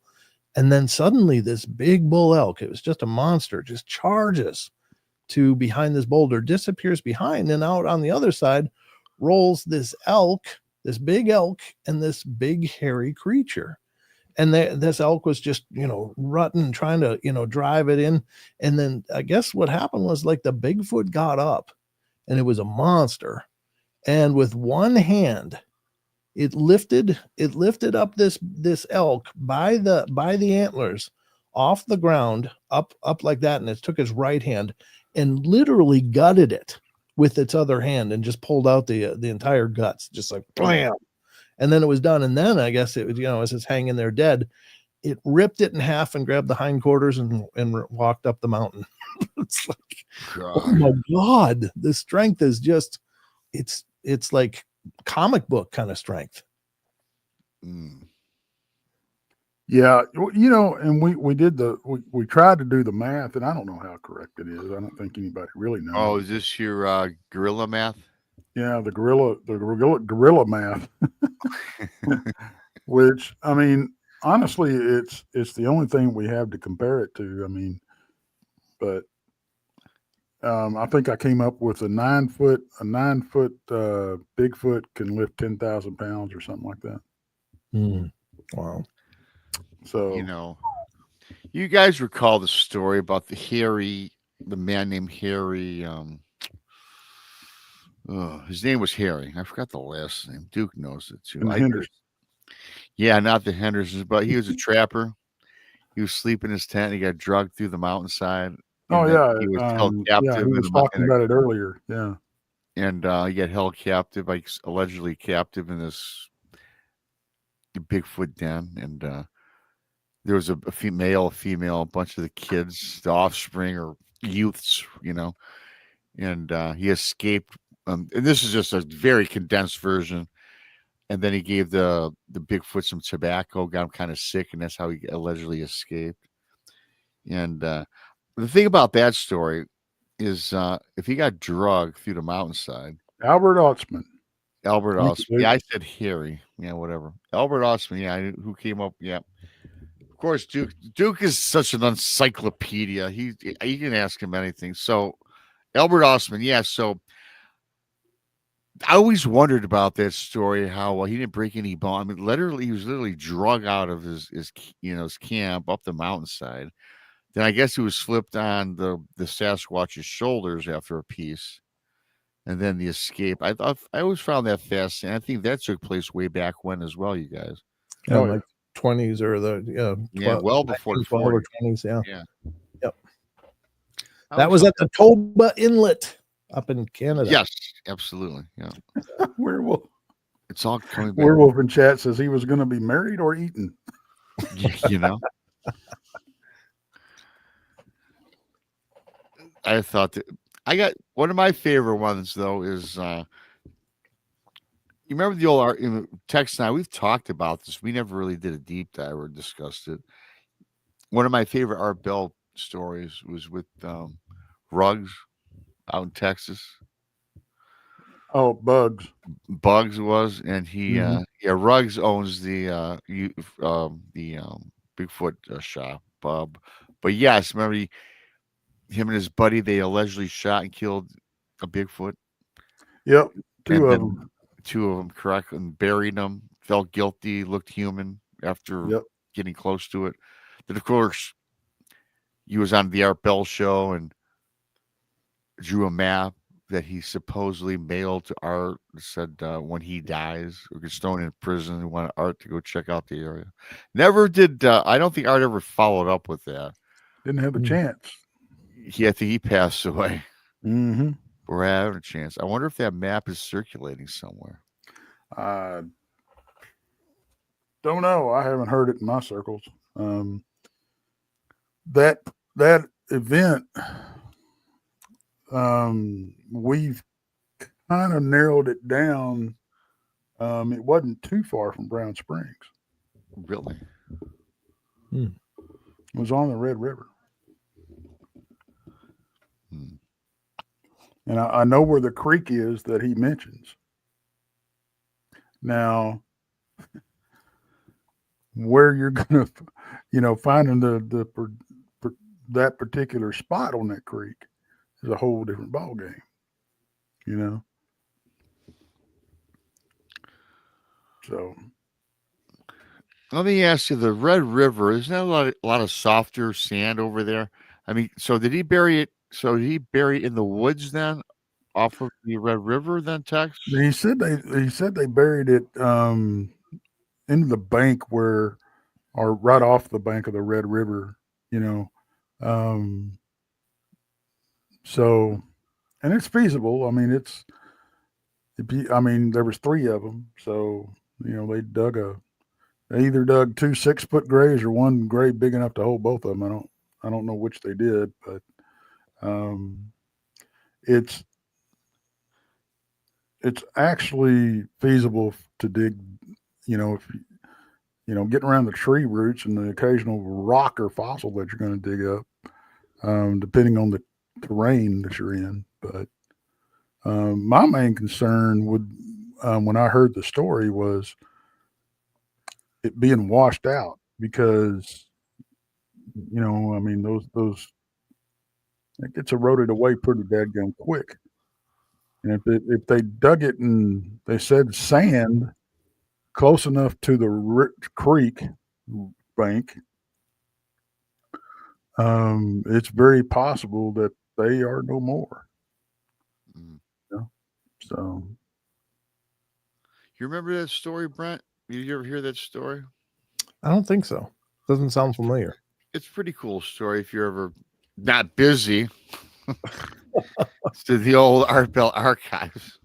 And then suddenly this big bull elk, it was just a monster, just charges to behind this boulder, disappears behind, and out on the other side rolls this big elk and this big hairy creature. And this elk was just, rutting, trying to, drive it in. And then I guess what happened was like the Bigfoot got up, and it was a monster. And with one hand, it lifted up this elk by the antlers off the ground, up like that. And it took his right hand and literally gutted it with its other hand and just pulled out the entire guts, just like blam. And then it was done. And then I guess it was, as it's hanging there dead, it ripped it in half and grabbed the hindquarters and walked up the mountain. It's like, oh my God, the strength is just, it's like comic book kind of strength. Yeah. And we tried to do the math, and I don't know how correct it is. I don't think anybody really knows. Oh, is this your gorilla math? Yeah, the gorilla math, which, I mean, honestly, it's the only thing we have to compare it to. I mean, but I think I came up with a 9 foot Bigfoot can lift 10,000 pounds or something like that. Wow. So, you guys recall the story about the man named Harry, his name was Harry. I forgot the last name. Duke knows it too. Yeah, not the Hendersons, but he was a trapper. He was sleeping in his tent. He got drugged through the mountainside. Oh yeah, he was held captive. Yeah, he was talking about it earlier. Yeah, and he got held captive, like allegedly captive in this Bigfoot den. And there was a female, a bunch of the kids, the offspring or youths, and he escaped. And this is just a very condensed version. And then he gave the Bigfoot some tobacco, got him kind of sick, and that's how he allegedly escaped. And the thing about that story is if he got drugged through the mountainside. Albert Osman. Yeah, I said Harry. Yeah, whatever. Albert Osman, yeah, who came up, yeah. Of course, Duke is such an encyclopedia. You can ask him anything. So Albert Osman, yeah, so I always wondered about that story, how he didn't break any bone. I mean, he was literally drug out of his camp up the mountainside. Then I guess he was flipped on the Sasquatch's shoulders after a piece, and then the escape. I always found that fascinating. I think that took place way back when as well, you guys. Yeah, like 20s or the 12, well before the 12 or 20s. Yeah. Yep. That was at the Toba Inlet up in Canada. Yes, absolutely. Yeah. Werewolf. It's all coming back. Werewolf in chat says he was going to be married or eaten. I thought that I got one of my favorite ones though is you remember the old Tex and I, we've talked about this. We never really did a deep dive or discussed it. One of my favorite Art Bell stories was with Ruggs out in Texas. Oh, Bugs was, and he Ruggs owns the Bigfoot shop, Bob. But yes, remember him and his buddy, they allegedly shot and killed a Bigfoot. Yep, two of them, correct, and buried them. Felt guilty, looked human after getting close to it. Then of course, he was on the Art Bell show and drew a map that he supposedly mailed to Art, said when he dies or gets thrown in prison, he wanted Art to go check out the area. Never did. I don't think Art ever followed up with that. Didn't have a chance. I think he passed away. Mm-hmm. We're having a chance. I wonder if that map is circulating somewhere. Don't know. I haven't heard it in my circles. That event, we've kind of narrowed it down. It wasn't too far from Brown Springs. Really? It was on the Red River. And I know where the creek is that he mentions. Now, where you're gonna, finding that particular spot on that creek is a whole different ball game. So, let me ask you: the Red River, isn't that a lot of softer sand over there? I mean, so did he bury it? So did he bury it in the woods then, off of the Red River? Then, Tex? he said they buried it into the bank or right off the bank of the Red River. So, and it's feasible. I mean, there was 3 of them. So, they either dug 2 6-foot graves or one grave big enough to hold both of them. I don't know which they did, but it's actually feasible to dig, if getting around the tree roots and the occasional rock or fossil that you're going to dig up, depending on the terrain that you're in. But my main concern when I heard the story was it being washed out because, those it gets eroded away pretty dadgum quick. And if they dug it and they said sand close enough to the creek bank, it's very possible that they are no more. So, You remember that story, Brent? Did you ever hear that story? I don't think so. Doesn't sound familiar. It's a pretty cool story if you're ever not busy. To the old Art Bell archives.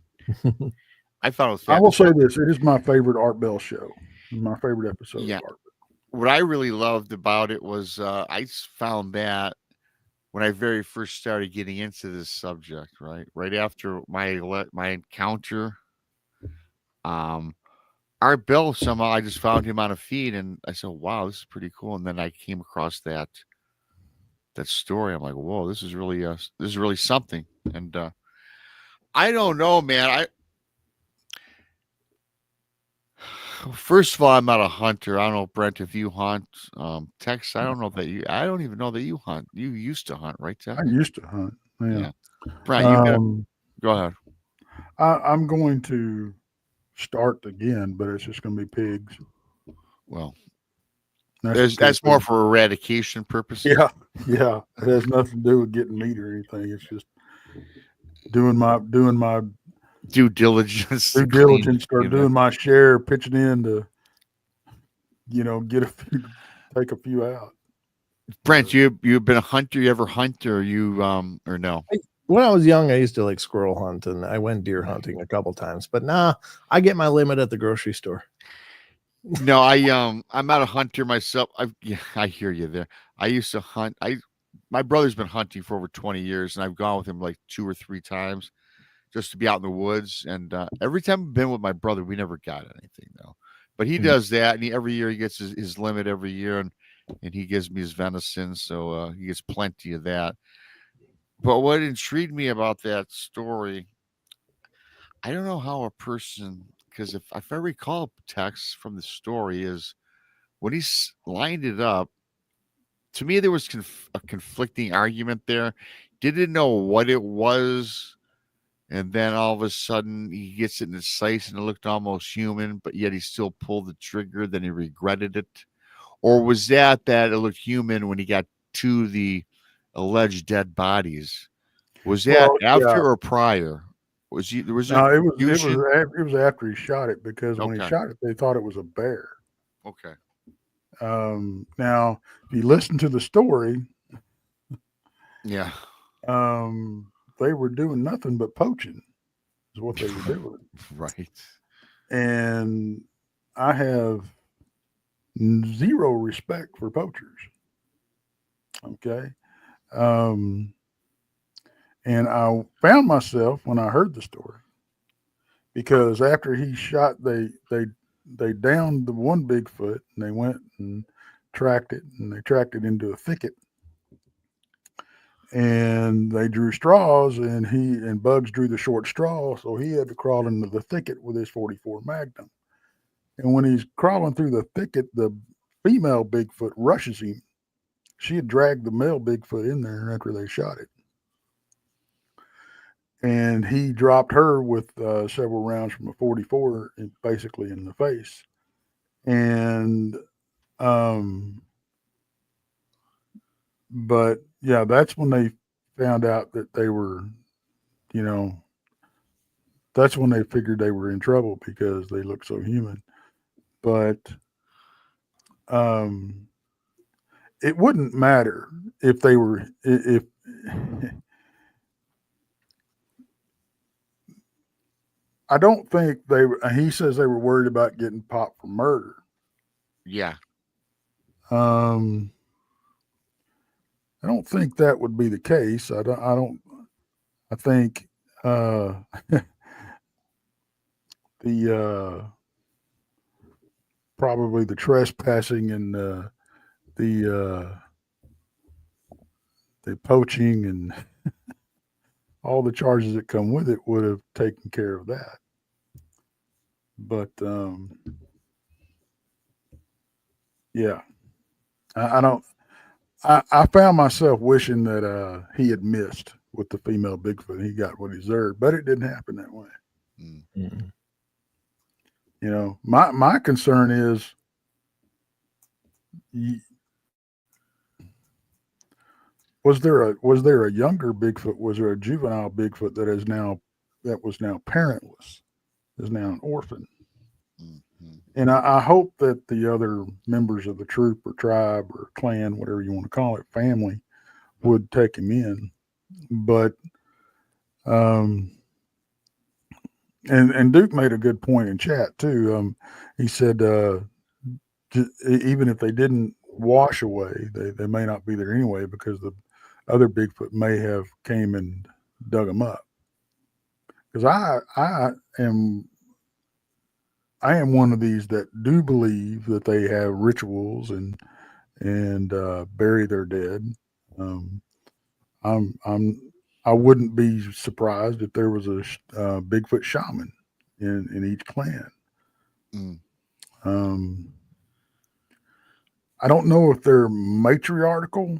I thought it was fabulous. I will say this: it is my favorite Art Bell show. My favorite episode. Yeah. Of Art Bell. What I really loved about it was I found that when I very first started getting into this subject, right after my encounter, Art Bell, somehow I just found him on a feed, and I said, "Wow, this is pretty cool." And then I came across that story. I'm like, "Whoa, this is really something." And I don't know, man. First of all, I'm not a hunter. I don't know, Brent, if you hunt. Tex, I don't even know that you hunt. You used to hunt, right, Tex? I used to hunt. Yeah. Brent, go ahead. I'm going to start again, but it's just going to be pigs. Well, that's more for eradication purposes. Yeah. It has nothing to do with getting meat or anything. It's just doing my due diligence. Doing my share, pitching in to, take a few out. Brent, you've been a hunter. You ever hunt, or or no? When I was young, I used to like squirrel hunt, and I went deer hunting a couple times. But I get my limit at the grocery store. No, I'm not a hunter myself. I hear you there. I used to hunt. My brother's been hunting for over 20 years, and I've gone with him like 2 or 3 times just to be out in the woods. And every time I've been with my brother, we never got anything though. But he does that, and every year he gets his limit every year, and he gives me his venison, so he gets plenty of that. But what intrigued me about that story, I don't know how a person, because if I recall text from the story, is when he lined it up, to me there was a conflicting argument there. Didn't know what it was, and then all of a sudden he gets it in his sights and it looked almost human, but yet he still pulled the trigger, then he regretted it. Or was that it looked human when he got to the alleged dead bodies? Was that after or prior? It was after he shot it, because when he shot it, they thought it was a bear. Okay. Now, if you listen to the story, Yeah. They were doing nothing but poaching is what they were doing. Right. And I have zero respect for poachers. Okay. And I found myself when I heard the story, because after he shot, they downed the one Bigfoot, and they went and tracked it, and they tracked it into a thicket, and they drew straws, and Bugs drew the short straw, so he had to crawl into the thicket with his 44 Magnum. And when he's crawling through the thicket, the female Bigfoot rushes him. She had dragged the male Bigfoot in there after they shot it. And he dropped her with several rounds from a 44, basically in the face. And, but yeah, that's when they found out that they were, that's when they figured they were in trouble, because they looked so human. But, it wouldn't matter if they were, if I don't think they were, he says they were worried about getting popped for murder. Yeah. I don't think that would be the case. I think, the, probably the trespassing and, the poaching and all the charges that come with it would have taken care of that. But, yeah, I found myself wishing that, he had missed with the female Bigfoot. He got what he deserved, but it didn't happen that way. Mm-hmm. My concern is, was there a younger Bigfoot? Was there a juvenile Bigfoot that was now parentless, is now an orphan? Mm-hmm. And I hope that the other members of the troop or tribe or clan, whatever you want to call it, family, would take him in. But, and Duke made a good point in chat too. He said, even if they didn't wash away, they may not be there anyway, because the other Bigfoot may have came and dug them up. Because I am one of these that do believe that they have rituals and bury their dead. I wouldn't be surprised if there was a Bigfoot shaman in each clan. I don't know if they're matriarchal,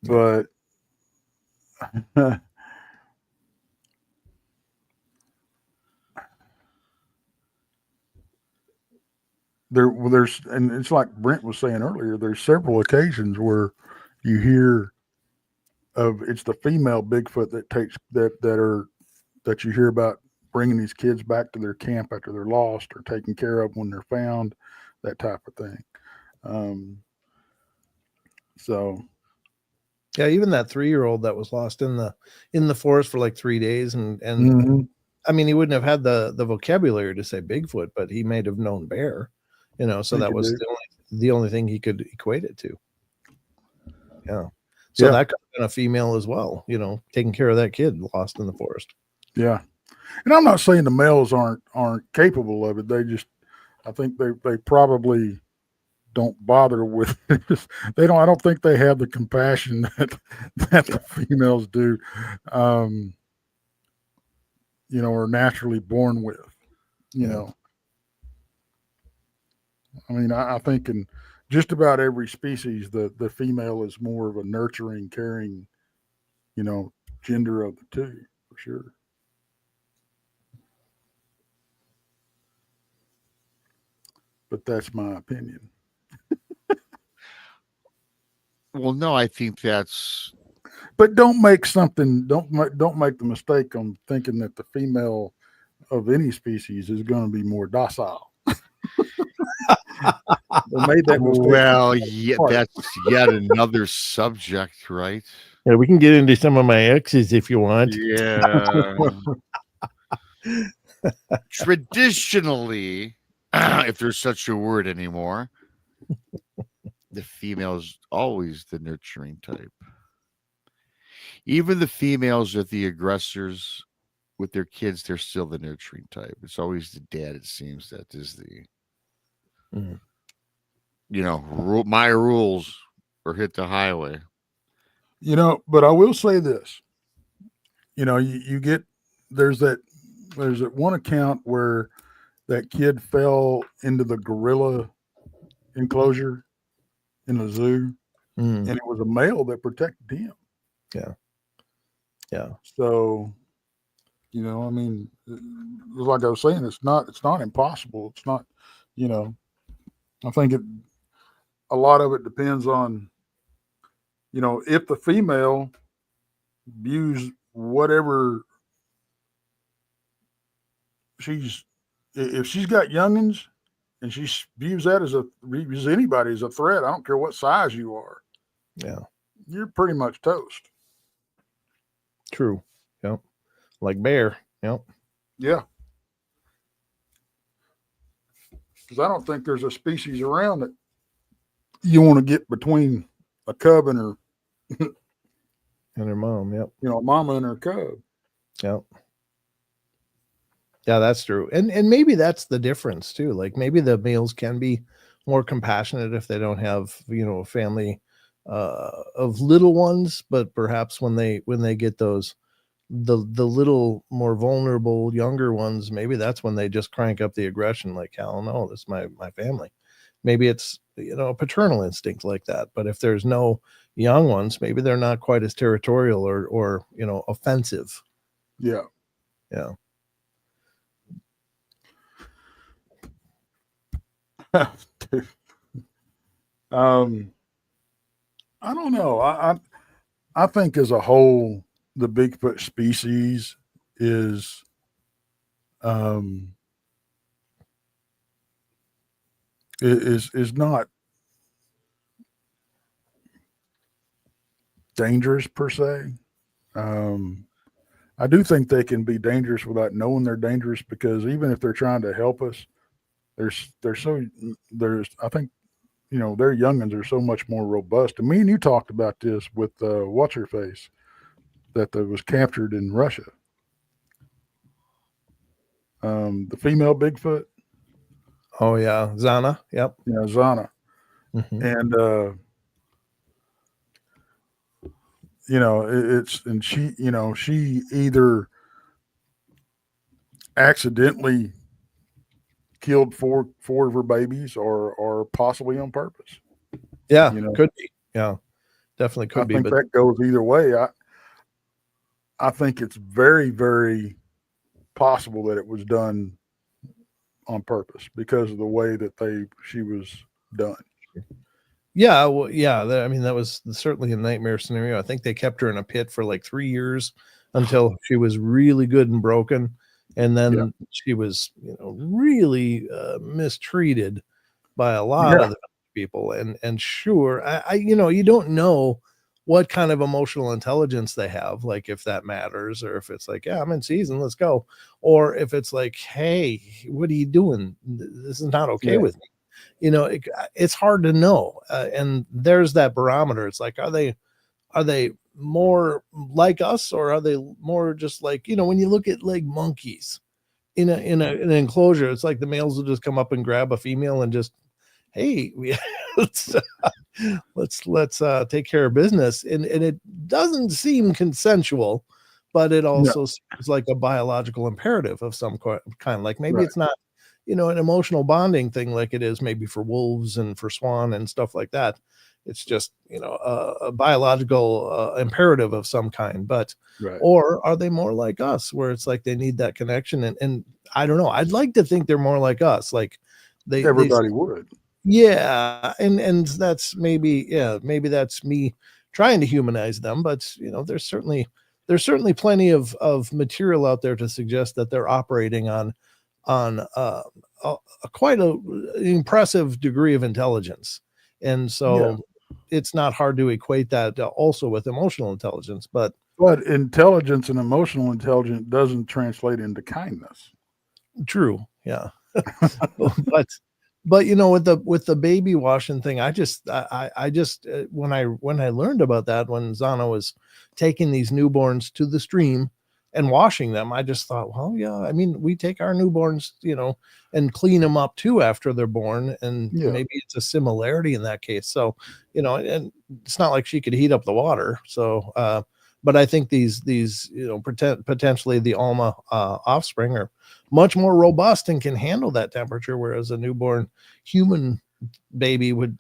but there's, and it's like Brent was saying earlier, there's several occasions where you hear of, it's the female Bigfoot that you hear about bringing these kids back to their camp after they're lost, or taken care of when they're found, that type of thing. So yeah, even that 3-year-old that was lost in the forest for like 3 days, and mm-hmm. I mean, he wouldn't have had the vocabulary to say Bigfoot, but he might have known bear, so that was the only thing he could equate it to. Yeah. So that could have been a female as well, taking care of that kid lost in the forest. Yeah. And I'm not saying the males aren't capable of it. They just, I think they probably don't bother with it. I don't think they have the compassion that the females do, are naturally born with, I mean, I think in just about every species, the female is more of a nurturing, caring, gender of the two, for sure. But that's my opinion. Well, no, I think that's. But don't make the mistake on thinking that the female of any species is going to be more docile. They made that mistake. Well, yeah, that's yet another subject, right? Yeah, we can get into some of my exes if you want. Yeah. Traditionally, if there's such a word anymore, the female is always the nurturing type. Even the females of the aggressors with their kids, they're still the nurturing type. It's always the dad, it seems, that is the, Mhm. my rules or hit the highway. But I will say this. You get there's that one account where that kid fell into the gorilla enclosure in the zoo, Mm, and it was a male that protected him. yeah. Yeah. So, I mean, like I was saying, it's not impossible. It's not, I think a lot of it depends on, if the female views whatever if she's got youngins and she views that views anybody as a threat, I don't care what size you are. Yeah. You're pretty much toast. True. Yep. Like bear. Yep. Yeah. Because I don't think there's a species around that you want to get between a cub and her, And her mom. Yep. a mama and her cub. Yep. Yeah, that's true. And maybe that's the difference too. Like maybe the males can be more compassionate if they don't have, a family of little ones, but perhaps when they get those the little more vulnerable younger ones, maybe that's when they just crank up the aggression, like, hell no, this is my family. Maybe it's a paternal instinct like that. But if there's no young ones, maybe they're not quite as territorial or offensive. Yeah. Yeah. I don't know. I think as a whole, the Bigfoot species is is not dangerous per se. I do think they can be dangerous without knowing they're dangerous, because even if they're trying to help us, I think their youngins are so much more robust. And me and you talked about this with what's her face that was captured in Russia. The female Bigfoot. Oh yeah, Zana. Yep. Yeah, Zana. Mm-hmm. And she either accidentally killed four of her babies or possibly on purpose. Yeah, could be. Yeah, definitely could I be. think that goes either way. I think it's very, very possible that it was done on purpose because of the way that she was done. Yeah, well, yeah. That was certainly a nightmare scenario. I think they kept her in a pit for like 3 years until she was really good and broken, and then she was, really mistreated by a lot of the people. And sure, I you don't know what kind of emotional intelligence they have, like if that matters, or if it's like, yeah, I'm in season, let's go, or if it's like, hey, what are you doing? This is not okay with me. It's hard to know. And there's that barometer. It's like, are they more like us, or are they more just like, when you look at like monkeys in an enclosure, it's like the males will just come up and grab a female and just, hey, let's take care of business. And it doesn't seem consensual, but it also seems like a biological imperative of some kind. Like maybe it's not, an emotional bonding thing like it is maybe for wolves and for swan and stuff like that. It's just, a biological imperative of some kind. But, or are they more like us, where it's like they need that connection? And I don't know. I'd like to think they're more like us. Like everybody would. Yeah. And that's maybe that's me trying to humanize them. But, there's certainly plenty of material out there to suggest that they're operating on a quite a impressive degree of intelligence. And so it's not hard to equate that also with emotional intelligence, but intelligence and emotional intelligence doesn't translate into kindness. true. Yeah. but with the baby washing thing, I just when I learned about that, when Zana was taking these newborns to the stream and washing them, I just thought, well, yeah, I mean, we take our newborns, and clean them up too after they're born, and maybe it's a similarity in that case. So, and it's not like she could heat up the water. So, but I think these potentially the Alma offspring are much more robust and can handle that temperature, whereas a newborn human baby would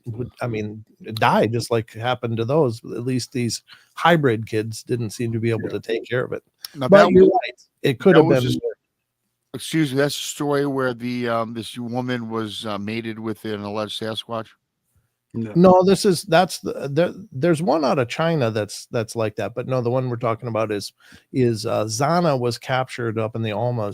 die, just like happened to those. At least these hybrid kids didn't seem to be able to take care of it. Now, but you're right, it could have been. Excuse me, that's a story where the this woman was mated with an alleged Sasquatch. No, there's one out of China that's like that, but no, the one we're talking about is Zana was captured up in the Alma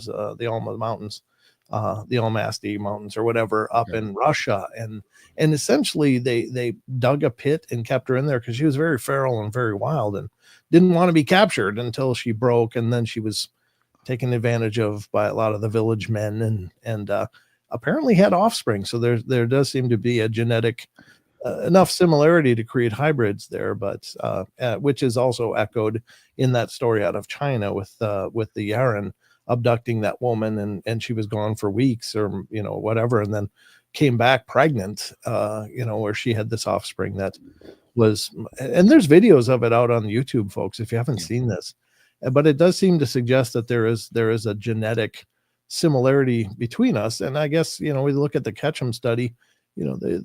mountains, the Almasty mountains or whatever, up in Russia, and essentially they dug a pit and kept her in there because she was very feral and very wild and didn't want to be captured until she broke, and then she was taken advantage of by a lot of the village men and apparently had offspring. So there does seem to be a genetic enough similarity to create hybrids there, but which is also echoed in that story out of China with the Yaren abducting that woman, and she was gone for weeks or whatever, and then came back pregnant, where she had this offspring that was, and there's videos of it out on YouTube, folks, if you haven't seen this. But it does seem to suggest that there is a genetic similarity between us. And I guess, we look at the Ketchum study,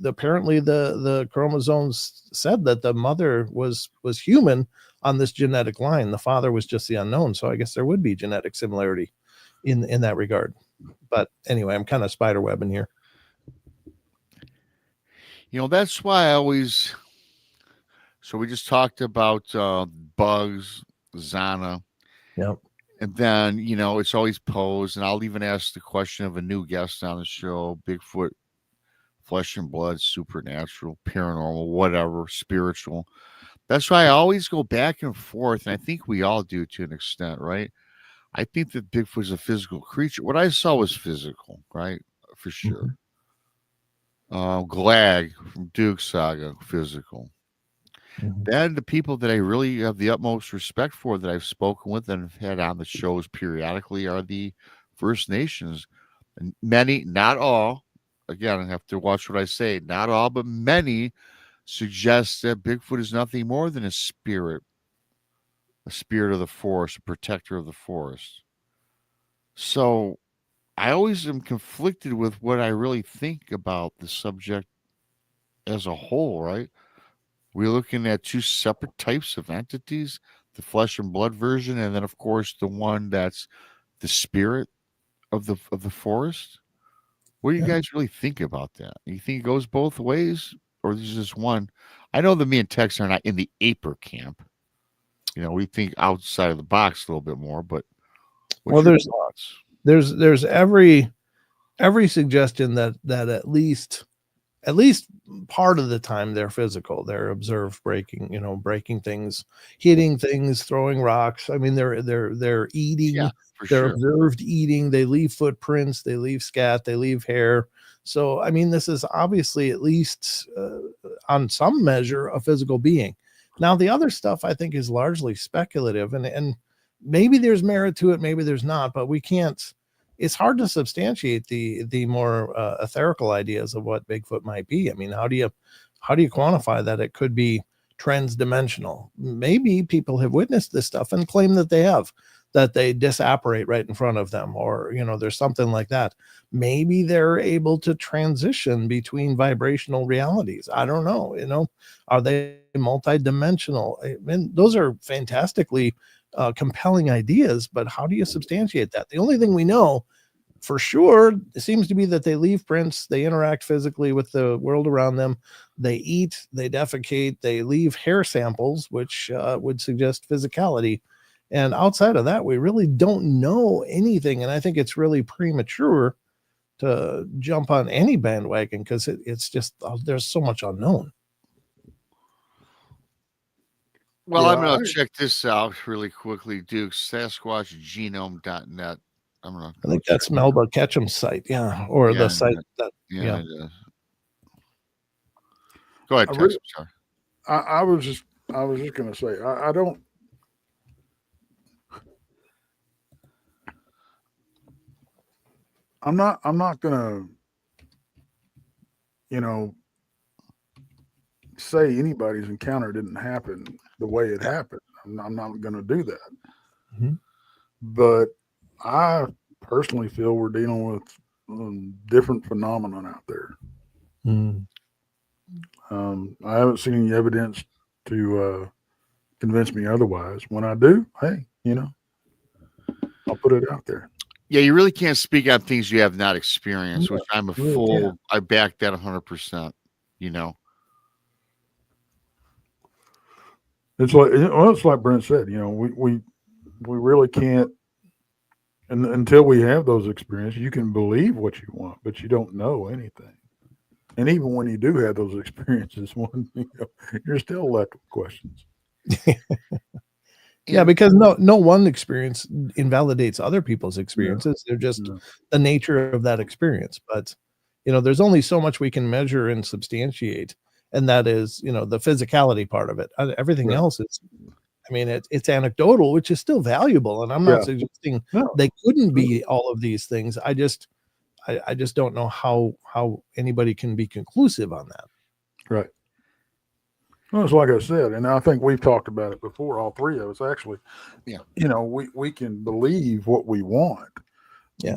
apparently the chromosomes said that the mother was human on this genetic line. The father was just the unknown. So I guess there would be genetic similarity in that regard. But anyway, I'm kind of spider webbing here. That's why I always. So we just talked about bugs, Zana. Yep. And then, it's always posed, and I'll even ask the question of a new guest on the show: Bigfoot, flesh and blood, supernatural, paranormal, whatever, spiritual. That's why I always go back and forth, and I think we all do to an extent, right? I think that Bigfoot is a physical creature. What I saw was physical, right? For sure. Glag from Duke Saga, physical. Then the people that I really have the utmost respect for, that I've spoken with and have had on the shows periodically, are the First Nations. And many, not all, again, I have to watch what I say, not all, but many suggest that Bigfoot is nothing more than a spirit of the forest, a protector of the forest. So I always am conflicted with what I really think about the subject as a whole, right? We're looking at two separate types of entities, the flesh and blood version, and then, of course, the one that's the spirit of the forest. What do you guys really think about that? You think it goes both ways, or there's just one? I know that me and Tex are not in the aper camp. We think outside of the box a little bit more, but what's your thoughts? There's every suggestion that at least part of the time they're physical. They're observed breaking things, hitting things, throwing rocks. I mean, they're eating. Yeah, they're observed eating. They leave footprints. They leave scat. They leave hair. So, I mean, this is obviously at least on some measure a physical being. Now, the other stuff I think is largely speculative, and maybe there's merit to it, maybe there's not, but we can't. It's hard to substantiate the more etherical ideas of what Bigfoot might be. I mean, how do you quantify that it could be transdimensional? Maybe people have witnessed this stuff and claim that they disapparate right in front of them, or there's something like that. Maybe they're able to transition between vibrational realities. I don't know. Are they multidimensional? I mean, those are fantastically compelling ideas, but how do you substantiate that? The only thing we know for sure seems to be that they leave prints, they interact physically with the world around them, they eat, they defecate, they leave hair samples, which would suggest physicality. And outside of that, we really don't know anything. And I think it's really premature jump on any bandwagon because it's just there's so much unknown. Well, Yeah, I'm going to check this out really quickly, Duke. SasquatchGenome.net. I'm going to. I think that's Melba Ketchum's site, or the site that. Yeah. It is. Go ahead, Tex. I'm sorry. I was just going to say, I don't. I'm not going to, say anybody's encounter didn't happen the way it happened. I'm not going to do that. Mm-hmm. But I personally feel we're dealing with different phenomenon out there. Mm. I haven't seen any evidence to convince me otherwise. When I do, hey, I'll put it out there. Yeah, you really can't speak on things you have not experienced, which I'm really I back that 100%, It's like Brent said, we really can't, and until we have those experiences, you can believe what you want, but you don't know anything. And even when you do have those experiences, you're still left with questions. Yeah, because no one experience invalidates other people's experiences. They're just the nature of that experience. But there's only so much we can measure and substantiate, and that is the physicality part of it. Everything else is, it's anecdotal, which is still valuable. And I'm not suggesting they couldn't be all of these things. I just don't know how anybody can be conclusive on that. Right. Well, it's like I said, and I think we've talked about it before, all three of us actually. Yeah. We can believe what we want,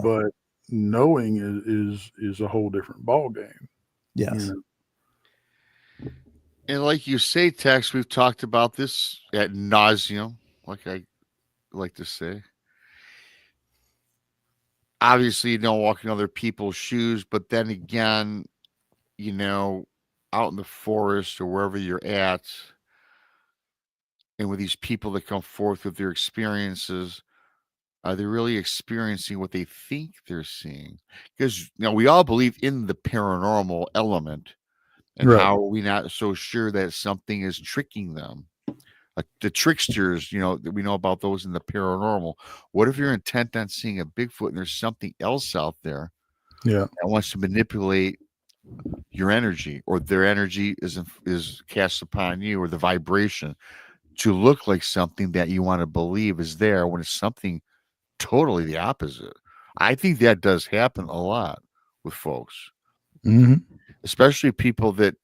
but knowing is a whole different ball game. Yes. And like you say, Tex, we've talked about this ad nauseum, like I like to say. Obviously, you don't walk in other people's shoes, but then again, out in the forest or wherever you're at, and with these people that come forth with their experiences, are they really experiencing what they think they're seeing? Because we all believe in the paranormal element, and how are we not so sure that something is tricking them? The tricksters, that we know about those in the paranormal. What if you're intent on seeing a Bigfoot and there's something else out there that wants to manipulate your energy, or their energy is cast upon you, or the vibration to look like something that you want to believe is there when it's something totally the opposite? I think that does happen a lot with folks, especially people that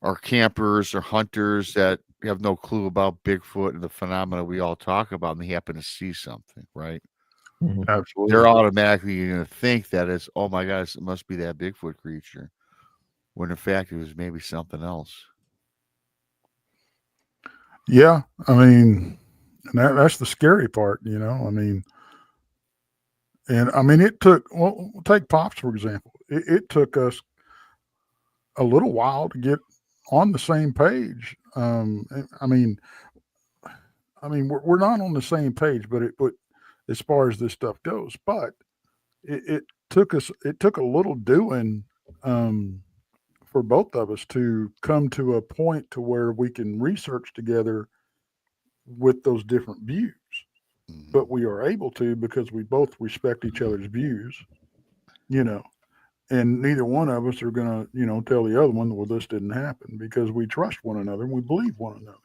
are campers or hunters that have no clue about Bigfoot and the phenomena we all talk about, and they happen to see something, right? Mm-hmm. Absolutely. They're automatically going to think that it's, oh my gosh, it must be that Bigfoot creature, when in fact it was maybe something else. Yeah, and that's the scary part, and it took, take Pops, for example. It took us a little while to get on the same page. We're not on the same page, but as far as this stuff goes, but it took a little doing, for both of us to come to a point to where we can research together with those different views. But we are able to, because we both respect each other's views, and neither one of us are going to, tell the other one, well, this didn't happen, because we trust one another and we believe one another.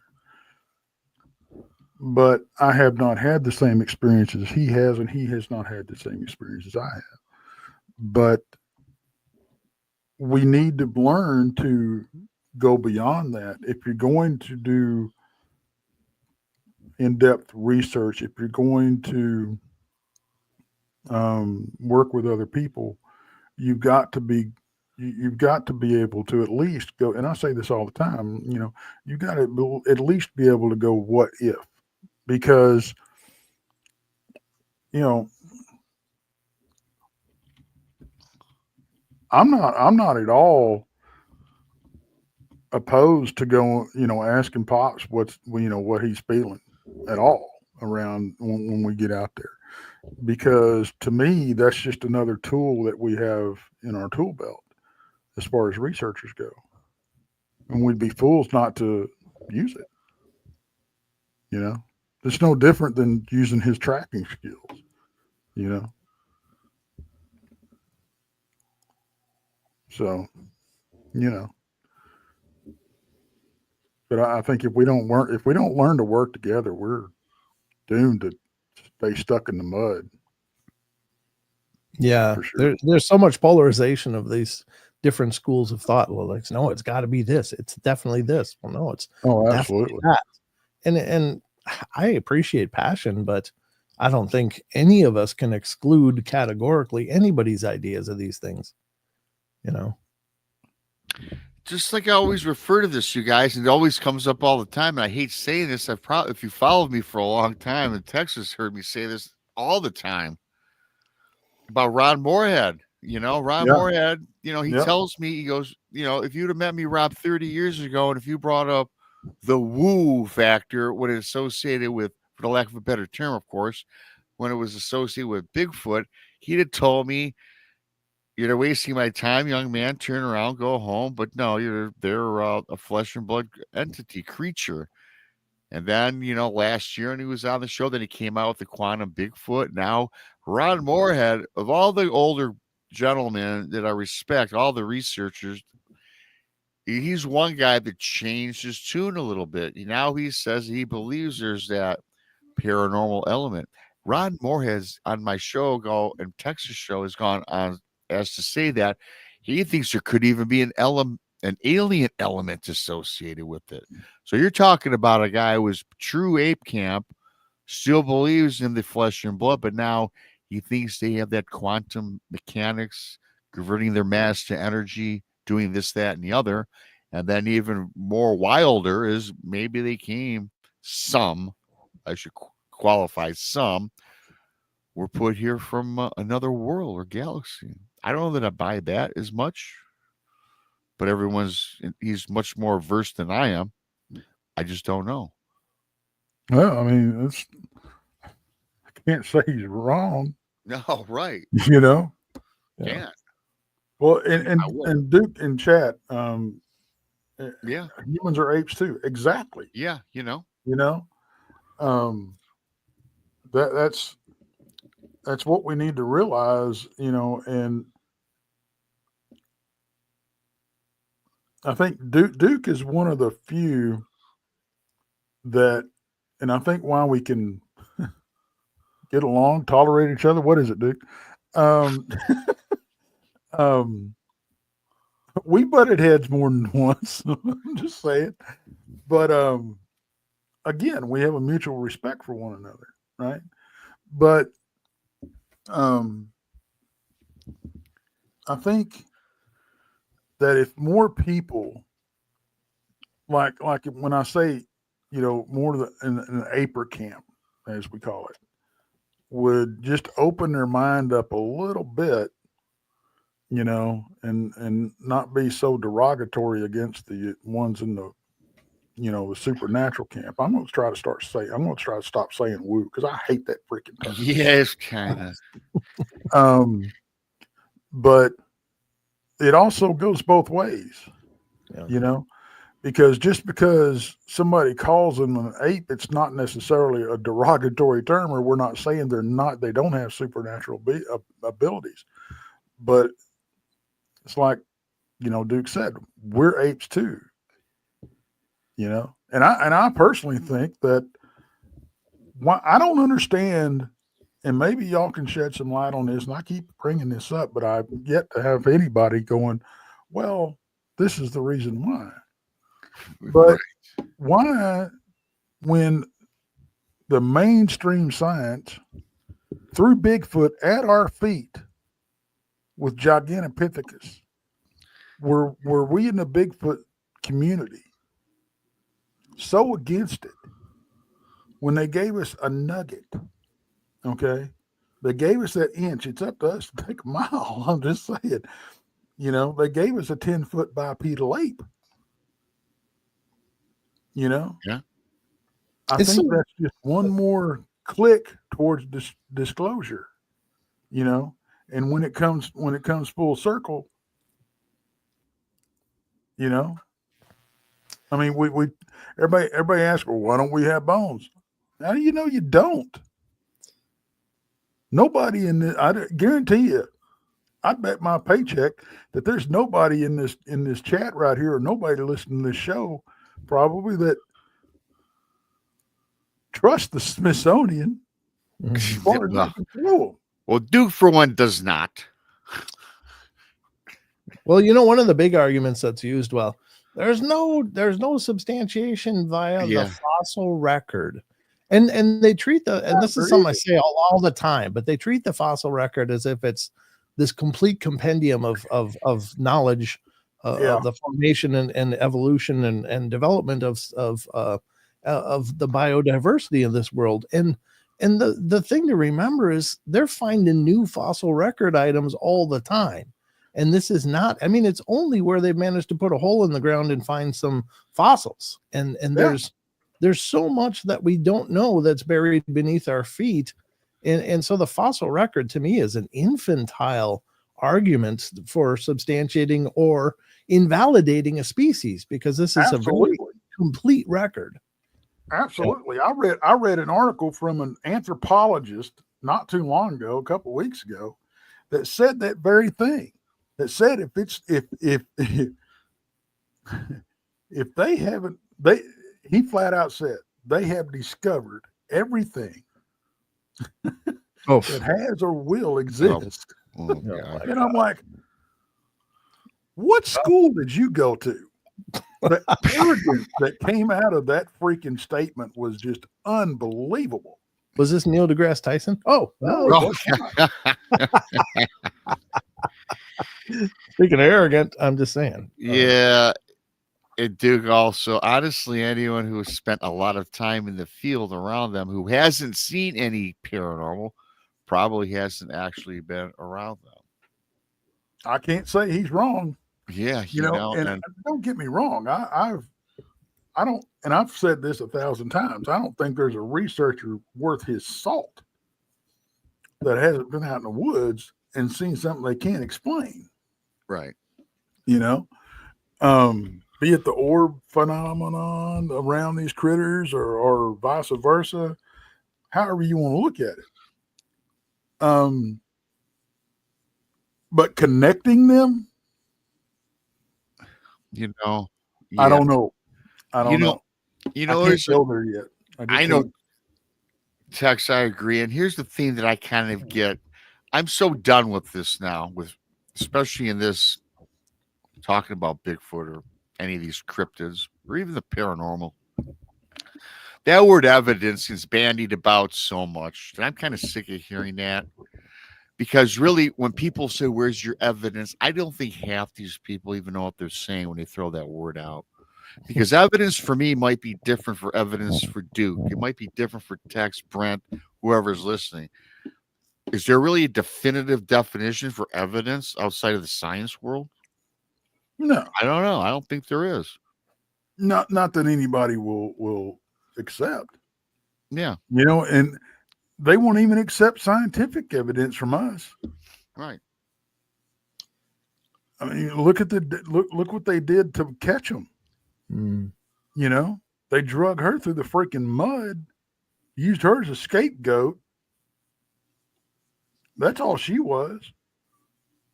But I have not had the same experiences he has, and he has not had the same experiences I have. But we need to learn to go beyond that. If you're going to do in-depth research, if you're going to work with other people, you've got to be able to at least go. And I say this all the time, you got to at least be able to go, what if? Because I'm not at all opposed to going, asking Pops what he's feeling at all around when we get out there. because to me, that's just another tool that we have in our tool belt as far as researchers go. And we'd be fools not to use it. You know, it's no different than using his tracking skills, you know. So, you know, but I think if we don't learn to work together, we're doomed to stay stuck in the mud. Yeah, For sure. there's so much polarization of these different schools of thought. Well, like, no, it's got to be this. It's definitely this. Well, no, it's Absolutely that. And I appreciate passion, but I don't think any of us can exclude categorically anybody's ideas of these things. You know, Just like I always refer to this, you guys, and it always comes up all the time. And I hate saying this. I've probably, if you followed me for a long time in Texas, heard me say this all the time about Ron Moorhead. You know, Ron Moorhead, you know, he tells me, he goes, you know, if you'd have met me, Rob, 30 years ago, and if you brought up the woo factor, what it associated with, for the lack of a better term, of course, when it was associated with Bigfoot, he'd have told me, you're wasting my time, young man. Turn around, go home. But no, they're a flesh and blood entity, creature. And then, you know, last year, and he was on the show, then he came out with the quantum Bigfoot. Now, Ron Moorhead, of all the older gentlemen that I respect, all the researchers, he's one guy that changed his tune a little bit. Now he says he believes there's that paranormal element. Ron Moorhead's on my show, and Texas show, has gone on as to say that he thinks there could even be an alien element associated with it. So you're talking about a guy who was true ape camp, still believes in the flesh and blood, but now he thinks they have that quantum mechanics, converting their mass to energy, doing this, that, and the other. And then even more wilder is maybe they came, I should qualify, some were put here from another world or galaxy. I don't know that I buy that as much, but he's much more versed than I am. I just don't know. Well, I mean, I can't say he's wrong. No, right. You know? Yeah. Well, and Duke in chat, humans are apes too. Exactly. Yeah, you know. That's what we need to realize, you know, and I think Duke is one of the few that, and I think why we can get along, tolerate each other. What is it, Duke? We butted heads more than once. I'm just saying, but again, we have a mutual respect for one another, right? But I think that if more people, like when I say, you know, more in an aper camp, as we call it, would just open their mind up a little bit, you know, and not be so derogatory against the ones in the, you know, the supernatural camp. I'm going to try to stop saying woo, because I hate that freaking term. Yes, kind of. But it also goes both ways, you know, because just because somebody calls them an ape, it's not necessarily a derogatory term, or we're not saying they don't have supernatural abilities. But it's like, you know, Duke said, we're apes too, you know, and I personally think that I don't understand, and maybe y'all can shed some light on this, and I keep bringing this up, but I've yet to have anybody going, well, this is the reason why. But why, when the mainstream science threw Bigfoot at our feet with Gigantopithecus, were we in the Bigfoot community so against it when they gave us a nugget? Okay, they gave us that inch. It's up to us to take a mile. I'm just saying, you know, they gave us a 10-foot bipedal ape. You know, yeah. I think that's just one more click towards disclosure, you know. And when it comes full circle, you know, I mean, we everybody asks, well, why don't we have bones? How do you know you don't? Nobody in this, I guarantee you, I bet my paycheck that there's nobody in this chat right here, or nobody listening to this show, probably that trust the Smithsonian. As far as I can throw 'em. Well, Duke for one does not. Well, you know, one of the big arguments that's used, well, there's no substantiation via the fossil record. And they treat and this is something I say all the time, but they treat the fossil record as if it's this complete compendium of knowledge of the formation and evolution and development of the biodiversity in this world. And the thing to remember is they're finding new fossil record items all the time. And this is not, I mean, it's only where they've managed to put a hole in the ground and find some fossils. And there's so much that we don't know that's buried beneath our feet. And so the fossil record to me is an infantile argument for substantiating or invalidating a species, because this is a very complete record. Absolutely. I read an article from an anthropologist not too long ago, a couple of weeks ago, that said that very thing. That said, if they haven't, he flat out said they have discovered everything that has or will exist. And I'm like, what school did you go to? The arrogance that came out of that freaking statement was just unbelievable. Was this Neil deGrasse Tyson? Oh, no. Speaking of arrogant, I'm just saying. Yeah. And Duke also, honestly, anyone who has spent a lot of time in the field around them who hasn't seen any paranormal probably hasn't actually been around them. I can't say he's wrong. Yeah, you know, and don't get me wrong. I don't, and I've said this 1,000 times. I don't think there's a researcher worth his salt that hasn't been out in the woods and seen something they can't explain. Right. You know, be it the orb phenomenon around these critters or vice versa, however you want to look at it. But connecting them, you know, I don't know. I don't know. You know, I can't go there yet. I know, Tex, I agree. And here's the thing that I kind of get. I'm so done with this now, especially in this talking about Bigfoot or any of these cryptids or even the paranormal. That word evidence is bandied about so much, and I'm kind of sick of hearing that. Because really, when people say, where's your evidence? I don't think half these people even know what they're saying when they throw that word out. Because evidence for me might be different for evidence for Duke. It might be different for Tex, Brent, whoever's listening. Is there really a definitive definition for evidence outside of the science world? No. I don't know. I don't think there is. Not that anybody will accept. Yeah. You know, and they won't even accept scientific evidence from us. Right. I mean, look what they did to catch them. Mm. You know, they drug her through the freaking mud, used her as a scapegoat. That's all she was.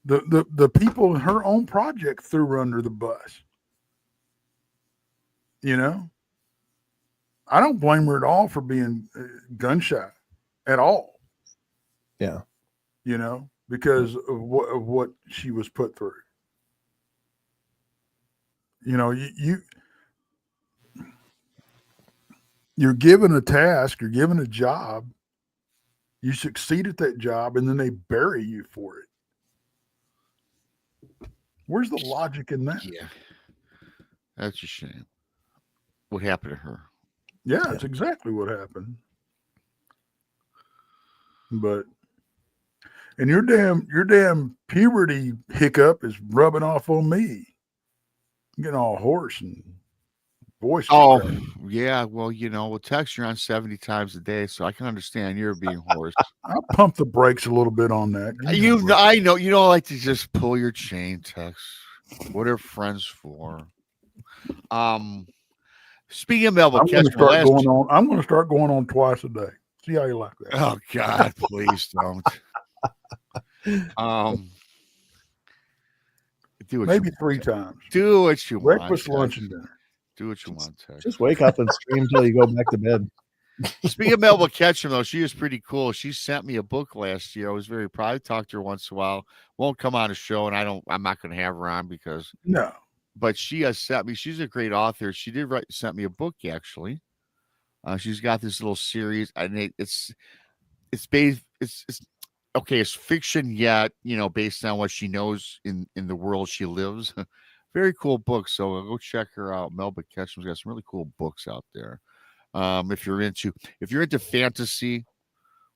The people in her own project threw her under the bus. You know, I don't blame her at all for being gun shy. At all. Yeah. You know, because of what she was put through. You know, you're given a task, you're given a job, you succeed at that job, and then they bury you for it. Where's the logic in that? Yeah. That's a shame. What happened to her? Yeah, that's exactly what happened. But and your damn puberty hiccup is rubbing off on me. I'm getting all hoarse and voice. Oh, is cracked. yeah. Well, with Tex, you're on 70 times a day, so I can understand you're being hoarse. I'll pump the brakes a little bit on that. Give me a break. I know you don't like to just pull your chain, Tex. What are friends for? Speaking of Melville I'm going to Ketchum, start going on. I'm going to start going on twice a day. See how you like that. oh God, please don't. Do what Maybe you 3 times. do what you want. Breakfast, Tex. lunch, and dinner. Do what you want, Tex. Just wake up and stream till you go back to bed. Speaking of Melville Ketchum, though, she was pretty cool. She sent me a book last year. I was very proud. I talked to her once in a while. Won't come on a show, and I'm not going to have her on because. No. But she has sent me. She's a great author. She did sent me a book actually. She's got this little series, and it's based. It's okay. It's fiction, yet based on what she knows in the world she lives. Very cool book. So go check her out. Melba Ketchum's got some really cool books out there. If you're into fantasy,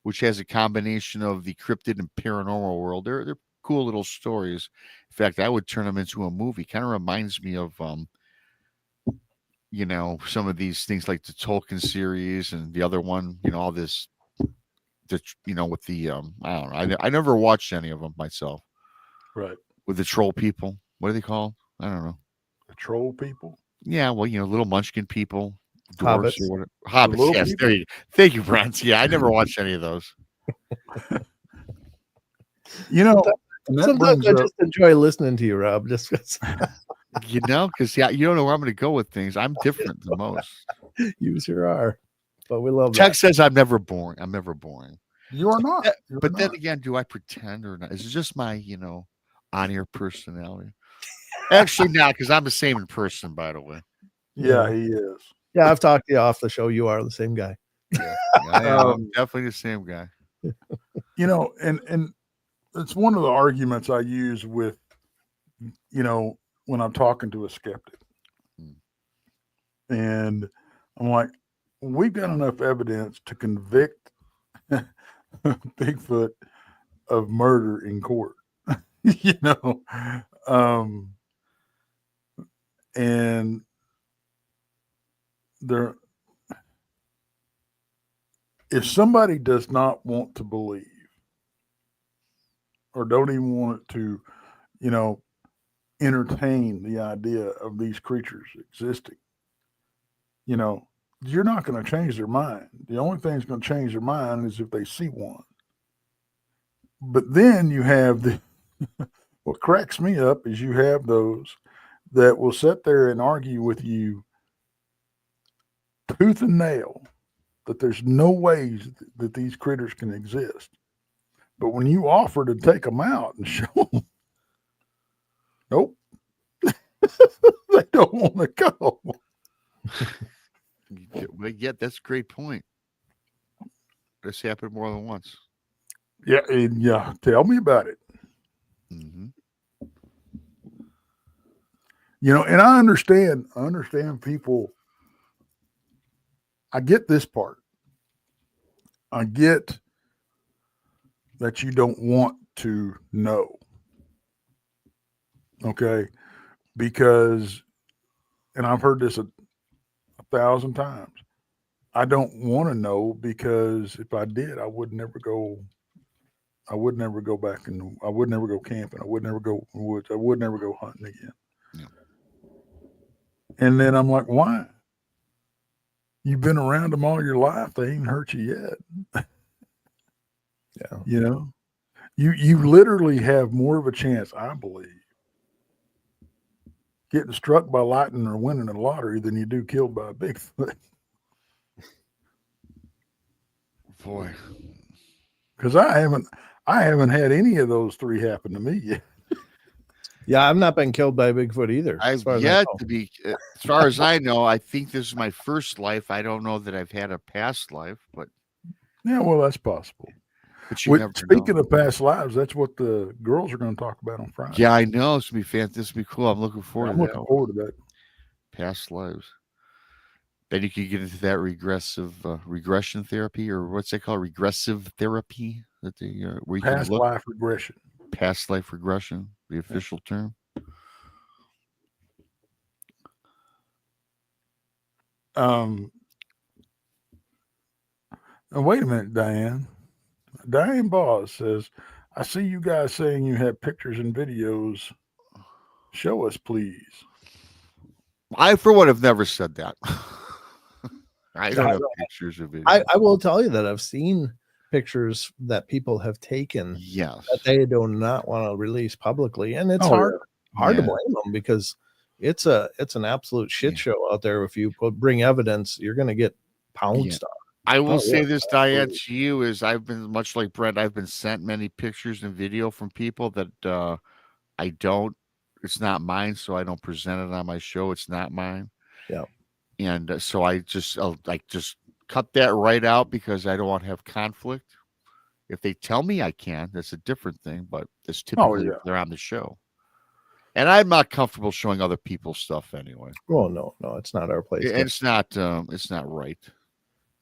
which has a combination of the cryptid and paranormal world, they're cool little stories. In fact, I would turn them into a movie. Kind of reminds me of some of these things like the Tolkien series and the other one, all this with the I don't know. I never watched any of them myself. Right. With the troll people. What are they called? I don't know. The troll people. Yeah, well, little munchkin people. Hobbits. Dwarves or whatever. Hobbits, little yes. people? There you go. Thank you, Brent. Yeah, I never watched any of those. And that Sometimes brings I up, just enjoy listening to you, Rob. Just because Because you don't know where I'm going to go with things. I'm different than most. you sure are. But we love Tex says I'm never boring. I'm never boring. you are not. You're But then not. again, do I pretend or not? Is it just my, on-air personality? Actually, not, because I'm the same in person, by the way. Yeah, he is. Yeah, I've talked to you off the show. You are the same guy. Yeah, I'm definitely the same guy. And it's one of the arguments I use with, when I'm talking to a skeptic. And I'm like, we've got enough evidence to convict Bigfoot of murder in court, and if somebody does not want to believe or don't even want it to, entertain the idea of these creatures existing, you're not going to change their mind. The only thing that's going to change their mind is if they see one. But then you have what cracks me up is you have those that will sit there and argue with you tooth and nail that there's no ways that these critters can exist. But when you offer to take them out and show them, nope, they don't want to go. Yeah, that's a great point. This happened more than once. Yeah, tell me about it. Mm-hmm. And I understand people. I get this part. I get that you don't want to know. Okay. Because, and I've heard this a 1,000 times. I don't want to know because if I did, I would never go back and I would never go camping. I would never go in the woods. I would never go hunting again. Yeah. And then I'm like, why? You've been around them all your life. They ain't hurt you yet. Yeah. You literally have more of a chance, I believe, getting struck by lightning or winning a lottery than you do killed by a Bigfoot. Boy. Because I haven't had any of those 3 happen to me yet. Yeah, I've not been killed by Bigfoot either. I've yet to be, as far as I know, I think this is my first life. I don't know that I've had a past life, but yeah, well, that's possible. But you never Speaking know. of past lives, that's what the girls are going to talk about on Friday. Yeah, I know. It's gonna be fantastic. This will be cool. I'm looking forward to that. Looking forward to that. Past lives. Then you could get into that regression therapy, or what's it called? Regressive therapy. That where you Past can look. life regression. Past life regression, the official term. Now wait a minute, Diane. Diane Boss says, I see you guys saying you have pictures and videos. Show us, please. I, for one, have never said that. I don't have pictures of it. I will tell you that I've seen pictures that people have taken Yes. that they do not want to release publicly, and it's Oh, hard to Yeah. blame them, because it's an absolute shit Yeah. show out there. If you bring evidence, you're going to get pounced on. I will Oh, say yeah, this, Diane, to you is I've been much like Brent. I've been sent many pictures and video from people that I don't. It's not mine, so I don't present it on my show. It's not mine. Yeah. And so I just just cut that right out because I don't want to have conflict. If they tell me I can, that's a different thing. But it's typically if they're on the show, and I'm not comfortable showing other people's stuff anyway. Well, no, it's not our place. And it's not right.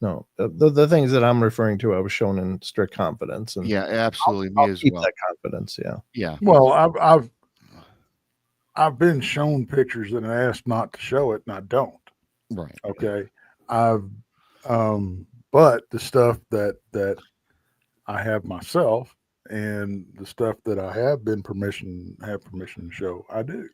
No, the things that I'm referring to, I was shown in strict confidence, and Yeah, absolutely. I'll Me as keep well. that confidence. Yeah. Yeah. Well, I've been shown pictures and asked not to show it, and I don't. Right. Okay. But the stuff that I have myself and the stuff that I have permission to show, I do.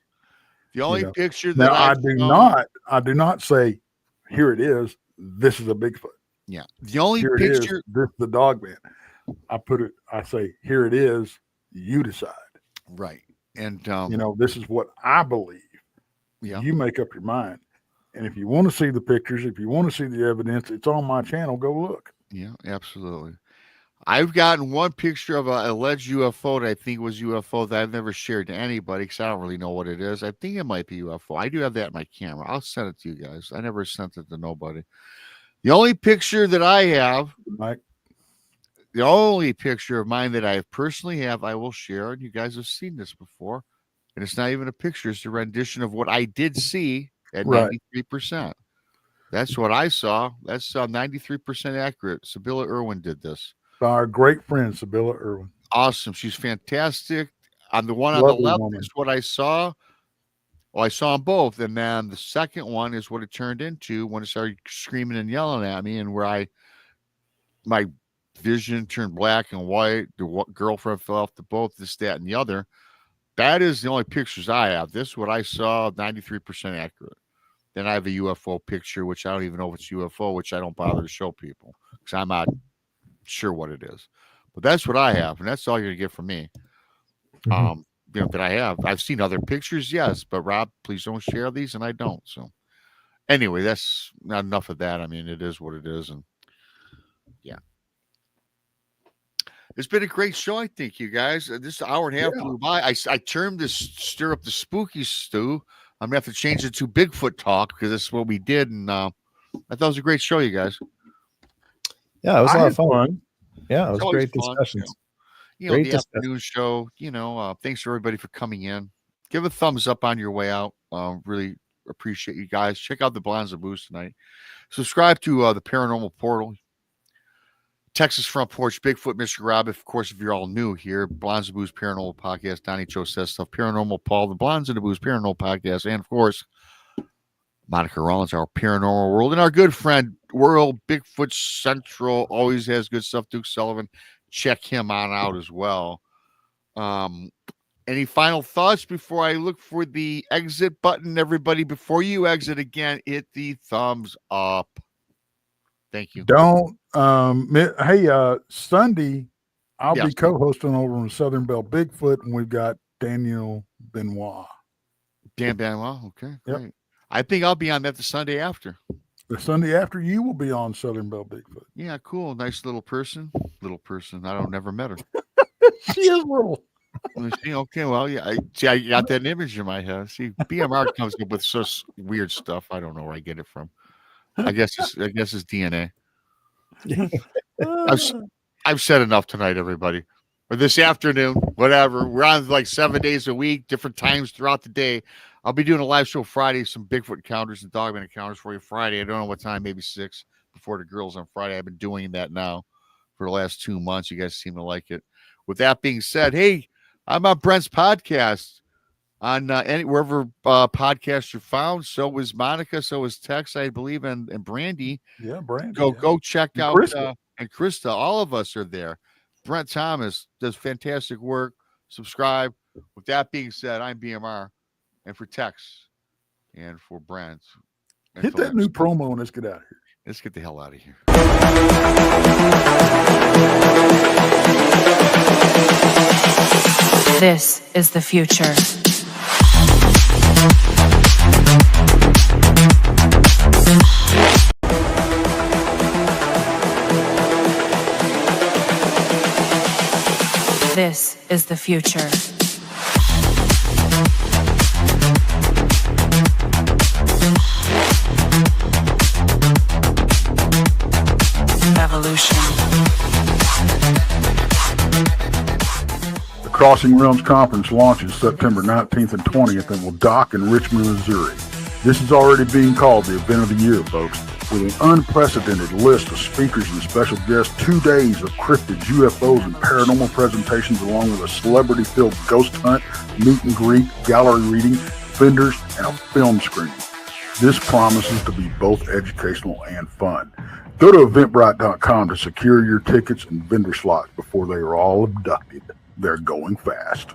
The only know. picture that Now I do not say, here it is, this is a Bigfoot. Yeah. The only Here picture it is, this is the dog man. I say, here it is, you decide. right. And This is what I believe. yeah. You make up your mind. And if you want to see the pictures, if you want to see the evidence, it's on my channel. Go look. Yeah, absolutely. I've gotten one picture of an alleged UFO that I think was UFO that I've never shared to anybody because I don't really know what it is. I think it might be UFO. I do have that in my camera. I'll send it to you guys. I never sent it to nobody. The only picture that I have, Mike, the only picture of mine that I personally have, I will share. And you guys have seen this before. And it's not even a picture. It's a rendition of what I did see at Right. 93%. That's what I saw. That's 93% accurate. Sibylla Irwin did this. our great friend, Sibylla Irwin. Awesome. She's fantastic. On the one on Lovely the left woman. is what I saw. Well, I saw them both. And then the second one is what it turned into when it started screaming and yelling at me, and where my vision turned black and white. The girlfriend fell off the boat, this, that, and the other. That is the only pictures I have. This is what I saw, 93% accurate. Then I have a UFO picture, which I don't even know if it's UFO, which I don't bother to show people because I'm not sure what it is. But that's what I have, and that's all you're gonna get from me. Mhm. That I have. I've seen other pictures, yes, but Rob, please don't share these, and I don't. So anyway, that's not enough of that. I mean, it is what it is, and yeah. It's been a great show, I think, you guys. This hour and a half flew by. I termed this stir up the spooky stew. I'm gonna have to change it to Bigfoot talk because that's what we did, and I thought it was a great show, you guys. Yeah, it was a lot I of had fun. Yeah, it was It's always great fun, discussions. the Great afternoon show. Thanks to everybody for coming in. Give a thumbs up on your way out. Really appreciate you guys. Check out the Blondes and Booze tonight. Subscribe to the Paranormal Portal. Texas Front Porch, Bigfoot, Mr. Rob. Of course, if you're all new here, Blondes and Booze Paranormal Podcast, Donnie Joe Says Stuff, Paranormal Paul, the Blondes and the Booze Paranormal Podcast, and of course, Monica Rollins, our Paranormal World, and our good friend, World Bigfoot Central, always has good stuff. Duke Sullivan, check him on out as well. Any final thoughts before I look for the exit button? Everybody, before you exit again, hit the thumbs up. Thank you. Don't. Hey, Sunday, I'll Yes. be co-hosting over on Southern Belle Bigfoot, and we've got Daniel Benoit. Dan Benoit. Okay, Yep. great. I think I'll be on that the Sunday after. The Sunday after, you will be on Southern Belle Bigfoot. Yeah, cool. Nice little person. I don't never met her. She is little. See, okay, well, yeah. I got that image in my head. See, BMR comes up with such weird stuff. I don't know where I get it from. I guess it's DNA. I've said enough tonight, everybody. Or this afternoon, whatever. We're on like 7 days a week, different times throughout the day. I'll be doing a live show Friday, some Bigfoot encounters and Dogman encounters for you Friday. I don't know what time, maybe 6 before the girls on Friday. I've been doing that now for the last 2 months. You guys seem to like it. With that being said, hey, I'm on Brent's podcast. on wherever podcasts are found. So is Monica, so is Tex, I believe, and Brandy. Yeah, Brent. Go check And out Krista. and Krista. All of us are there. Brent Thomas does fantastic work. Subscribe. With that being said, I'm BMR, and for Tex and for Brent. Hit that new promo and let's get out of here. Let's get the hell out of here. This is the future. This is the future. Evolution. The Crossing Realms Conference launches September 19th and 20th and will dock in Richmond, Missouri. This is already being called the event of the year, folks. With an unprecedented list of speakers and special guests, 2 days of cryptids, UFOs, and paranormal presentations, along with a celebrity-filled ghost hunt, meet and greet, gallery reading, vendors, and a film screening. This promises to be both educational and fun. Go to eventbrite.com to secure your tickets and vendor slots before they are all abducted. They're going fast.